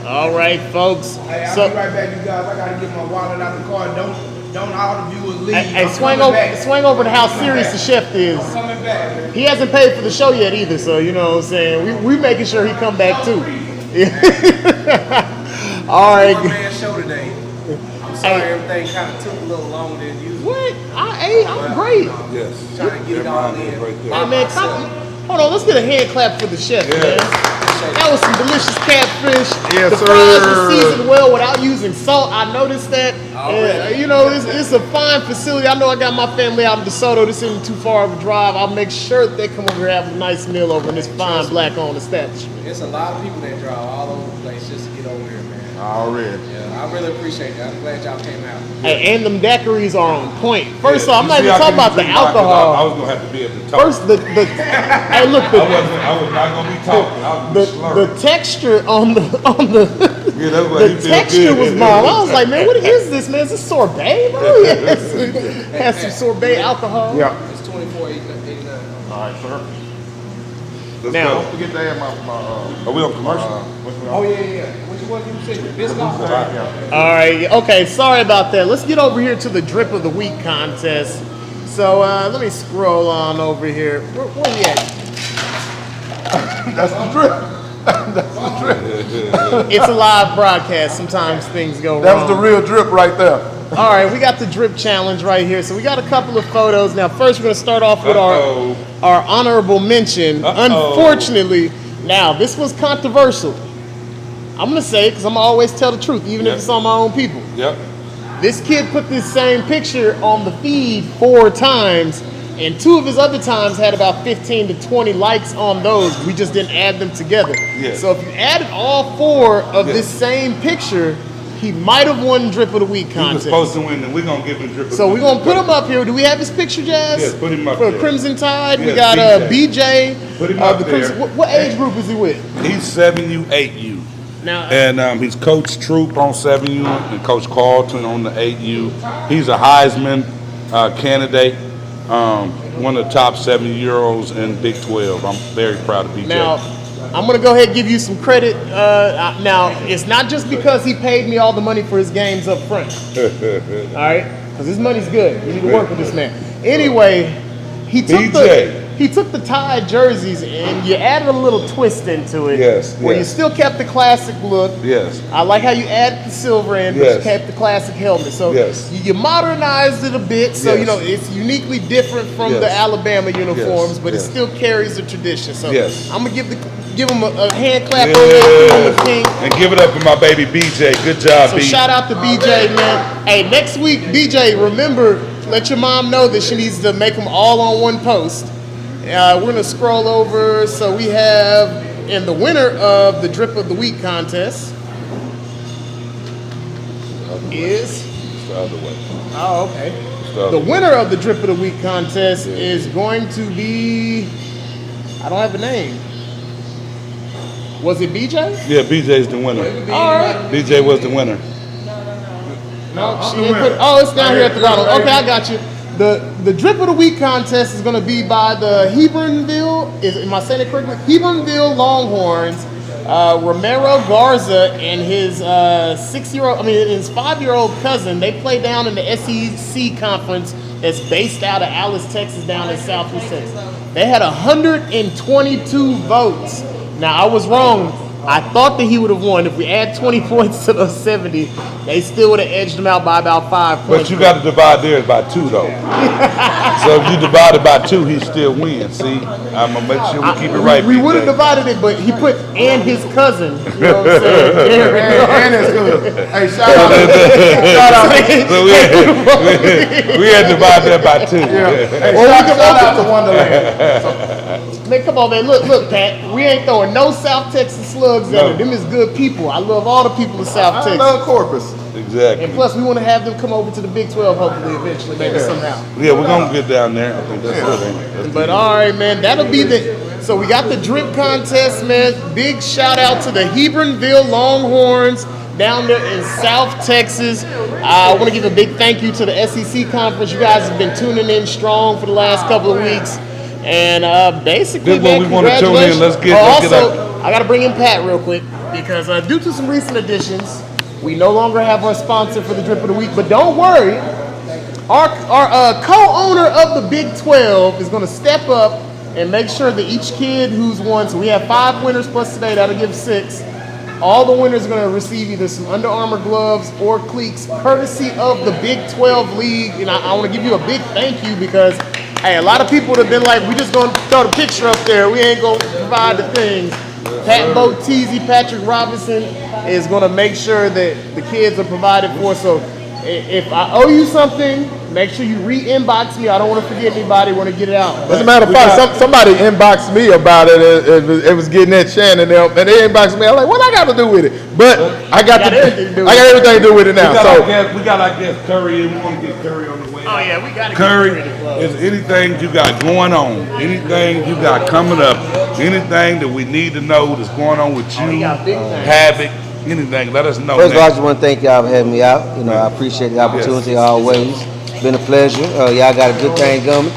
All right, folks. Hey, I'll So, be right back, you guys. I gotta get my wallet out the car. Don't all the viewers leave. hey, I'm swing coming back. over to how serious the chef is. I'm coming back, man. He hasn't paid for the show yet either, so you know what I'm saying. We making sure he come back too. All right. One man show today. I'm sorry everything kind of took a little longer than usual. What? I'm great. Yes. Trying to get it all in. Right there. Hey man, hold on. Let's get a hand clap for the chef, man. That was some delicious catfish. Yes, the fries sir. were seasoned well without using salt. I noticed that. You know, it's a fine facility. I know I got my family out in DeSoto. This isn't too far of a drive. I'll make sure that they come over here and have a nice meal over in this fine black-owned establishment. It's a lot of people that drive all over the place just to get over here, man. Already. Yeah, I really appreciate that. I'm glad y'all came out. Hey, and them daiquiris are on point. First off, I'm not You see, even I talking couldn't about the drink mine 'cause alcohol. I was gonna have to be able to talk. First, hey, look, I was not gonna be talking. I was the texture on the yeah, that's what he the feel texture good. was bomb. I was like, man, what is this, man? Is this sorbet, bro? Yes. Has some sorbet alcohol. Yeah. It's 24.89. All right, sir. Let's Now- go. Don't forget to add my Are we on commercial? Oh, yeah. What you say? Biscuit? All right. Okay. Sorry about that. Let's get over here to the drip of the week contest. So let me scroll on over here. Where we at? That's the drip. That's the drip. It's a live broadcast. Sometimes things go wrong. That was the real drip right there. All right, we got the drip challenge right here. So we got a couple of photos. Now, first we're gonna start off with our honorable mention. Unfortunately, now this was controversial. I'm gonna say it because I'm gonna always tell the truth, even if it's on my own people. Yep. This kid put this same picture on the feed 4 times, and 2 of his other times had about 15 to 20 likes on those. We just didn't add them together. Yeah. So if you added all 4 of Yeah. this same picture, he might have won Drip of the Week He was contest. supposed to win, and we're gonna give him drip. So we're gonna put him up here. Do we have his picture, Jazz? Yes, put him up For there. Crimson Tide. We Yes, got BJ. Put him up the there. What age group is he with? He's 7U, 8U. Now- and he's Coach Troop on 7U and Coach Carlton on the 8U. He's a Heisman candidate, one of the top 7-year-olds in Big 12. I'm very proud of BJ. Now, I'm gonna go ahead and give you some credit. Now, it's not just because he paid me all the money for his games up front. All right, because his money's good. You need to work with this man. Anyway, he took the Tide jerseys and you added a little twist into it. Yes, Where you yes. still kept the classic look. Yes. I like how you added the silver in, but you Yes. kept the classic helmet. So Yes. you modernized it a bit. So, you Yes. know, it's uniquely different from Yes. the Alabama uniforms, but Yes. it still carries the tradition. So Yes. I'm going to give him a hand clap on Yes. the pink. And give it up for my baby BJ. Good job, So B. shout out to BJ, man. Hey, next week, BJ, remember, let your mom know that she needs to make them all on one post. We're going to scroll over. So we have, in the winner of the Drip of the Week contest is... It's the other way. Oh, okay. It's the other The way. winner of the Drip of the Week contest is going to be... I don't have a name. Was it BJ? Yeah, BJ's the winner. All right. BJ was the winner. No, she didn't put. Oh, it's down here at the bottom. Okay, I got you. The Drip of the Week contest is going to be by the Hebronville. Am I saying it correctly? Hebronville Longhorns. Romero Garza and his 5-year-old cousin. They play down in the SEC conference that's based out of Alice, Texas, down in Southeast Texas. They had 122 votes. Now I was wrong. I thought that he would have won. If we add 20 points to those 70, they still would have edged him out by about 5 points. But you got to divide theirs by 2, though. So if you divide it by 2, he still wins. See, I'm gonna make sure we keep it right. We would have BJ. divided it, but he put and his cousin. You know what I'm saying? And it's good. Hey, shout out. So we had to divide that by 2. Hey, Well, shout out to Wonderland. Man, come on, man. Look, Pat. We ain't throwing no South Texas slugs at it. Them is good people. I love all the people in South I Texas. love Corpus. Exactly. And plus, we want to have them come over to the Big 12, hopefully, eventually, maybe somehow. Yeah, we're gonna get down there. I think that's it. Ain't it? But all right, man, that'll be the. So we got the drip contest, man. Big shout out to the Hebronville Longhorns down there in South Texas. I want to give a big thank you to the SEC conference. You guys have been tuning in strong for the last couple of weeks, and basically, Good one, man, we wanna tune in. congratulations. Let's get Also, I got to bring in Pat real quick because due to some recent additions, we no longer have our sponsor for the drip of the week. But don't worry. Our co-owner of the Big 12 is going to step up and make sure that each kid who's won, so we have 5 winners plus today, that'll give 6. All the winners are going to receive either some Under Armour gloves or cleats, courtesy of the Big 12 League. And I want to give you a big thank you because, hey, a lot of people have been like, we just going to throw the picture up there. We ain't going to provide the things. Pat Boteezy, Patrick Robinson is going to make sure that the kids are provided for. So if I owe you something, make sure you re-inbox me. I don't want to forget anybody. Want to get it out. As a matter of fact, somebody inboxed me about it. It was getting at Shannon and they inboxed me. I'm like, what I got to do with it? But I got everything to do with it now. We got our guest Curry in. We want to get Curry on the way. Oh yeah, we got to Curry, is anything you got going on, anything you got coming up, anything that we need to know that's going on with you, Havoc, anything, let us know. First of all, I just want to thank y'all for having me out. You know, I appreciate the opportunity always. It's been a pleasure. Y'all got a good thing going.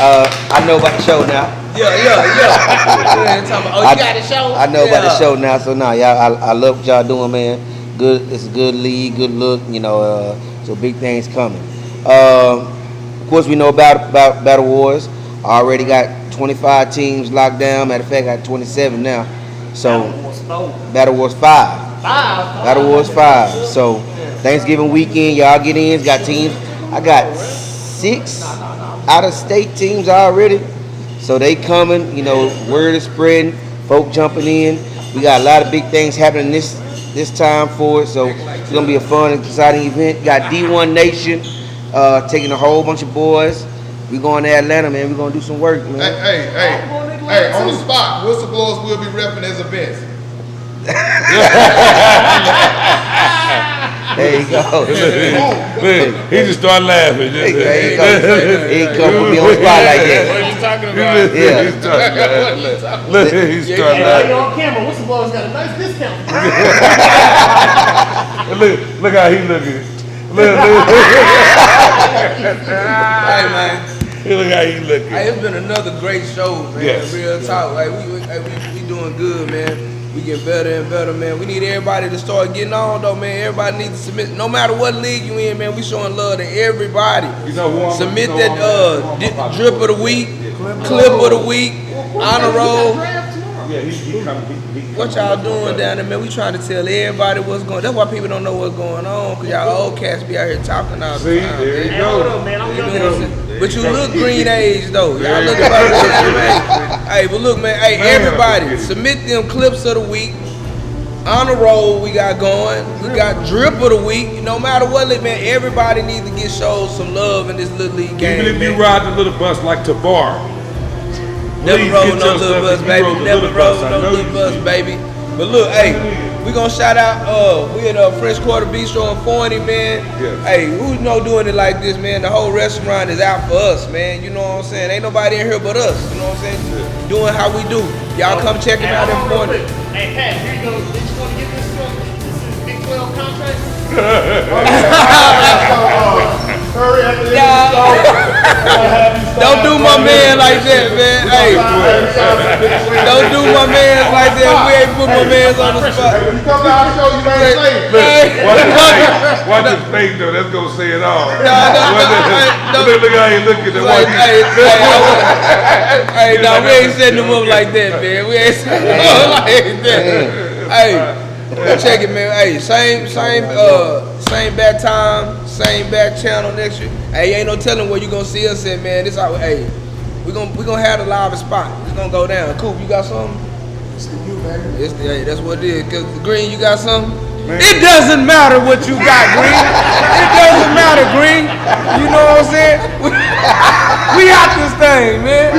I know about the show now. Yeah. Oh, you got a show? I know about the show now, so now y'all, I love what y'all doing, man. Good, it's a good league, good look. You know, so big things coming. Of course, we know about Battle Wars. I already got 25 teams locked down. Matter of fact, I got 27 now. So Battle Wars 5. Battle Wars 5. So Thanksgiving weekend, y'all get in. Got teams. I got 6 out-of-state teams already. So they coming. You know, word is spreading. Folk jumping in. We got a lot of big things happening this time for it. So it's gonna be a fun and exciting event. Got D1 Nation taking a whole bunch of boys. We going to Atlanta, man. We gonna do some work, man. Hey, on the spot, whistleblowers will be repping as events. There you go. He just started laughing. There you go. He come put me on the spot like that. talking You about. listen, Yeah. he's starting laughing. Look, he's starting Hey, laughing. on camera, Whistleblowers got a nice discount. Look how he looking. Look. Hey man, Look how he looking. hey, it's been another great show, man. Yes. Real talk. Like we doing good, man. We get better and better, man. We need everybody to start getting on, though, man. Everybody needs to submit. No matter what league you in, man, we showing love to everybody. You know who I'm Submit you know that who I'm- drip of the week, clip of the week, honor roll. Yeah, he coming. What y'all doing down there, man? We trying to tell everybody what's going. That's why people don't know what's going on, cause y'all old cats be out here talking all the See, time. there you man. go. Man, I'm You know young what I'm saying? But you look green age though. Y'all look about the same age. Hey, but look, man. Hey, everybody, submit them clips of the week. On the roll we got going. We got drip of the week. No matter what, man, everybody needs to get showed some love in this little league game. Even if you man. ride the little bus like Tabar. Never please roll get no your little stuff bus, if you baby. rode the Never little roll bus. I no know little you bus, did. baby. But look, hey, we gonna shout out. We at French Quarter Bistro in Forney, man. Yes. Hey, who know doing it like this, man? The whole restaurant is out for us, man. You know what I'm saying? Ain't nobody in here but us. You know what I'm saying? Doing how we do. Y'all come check it out in Forney. Hey, Pat, here you go. Did you want to get this one? This is Big 12 contract? Hurry after this. Nah. Don't do my man like that, man. Hey, don't do my man like that. We ain't put my man on the spot. When you come to our show, you better say it. Hey. Watch his face though. That's gonna say it all. No. Look how he looking at Like, what hey, no, we ain't setting them up like that, man. We ain't setting them up like that. Hey, check it, man. Hey, same bad time, same bad channel next year. Hey, ain't no telling where you gonna see us at, man. This how, hey, we gonna have the live spot. It's gonna go down. Coop, you got something? Hey, that's what it is. Cause Green, you got something? It doesn't matter what you got, Green. It doesn't matter, Green. You know what I'm saying? We out this thing, man.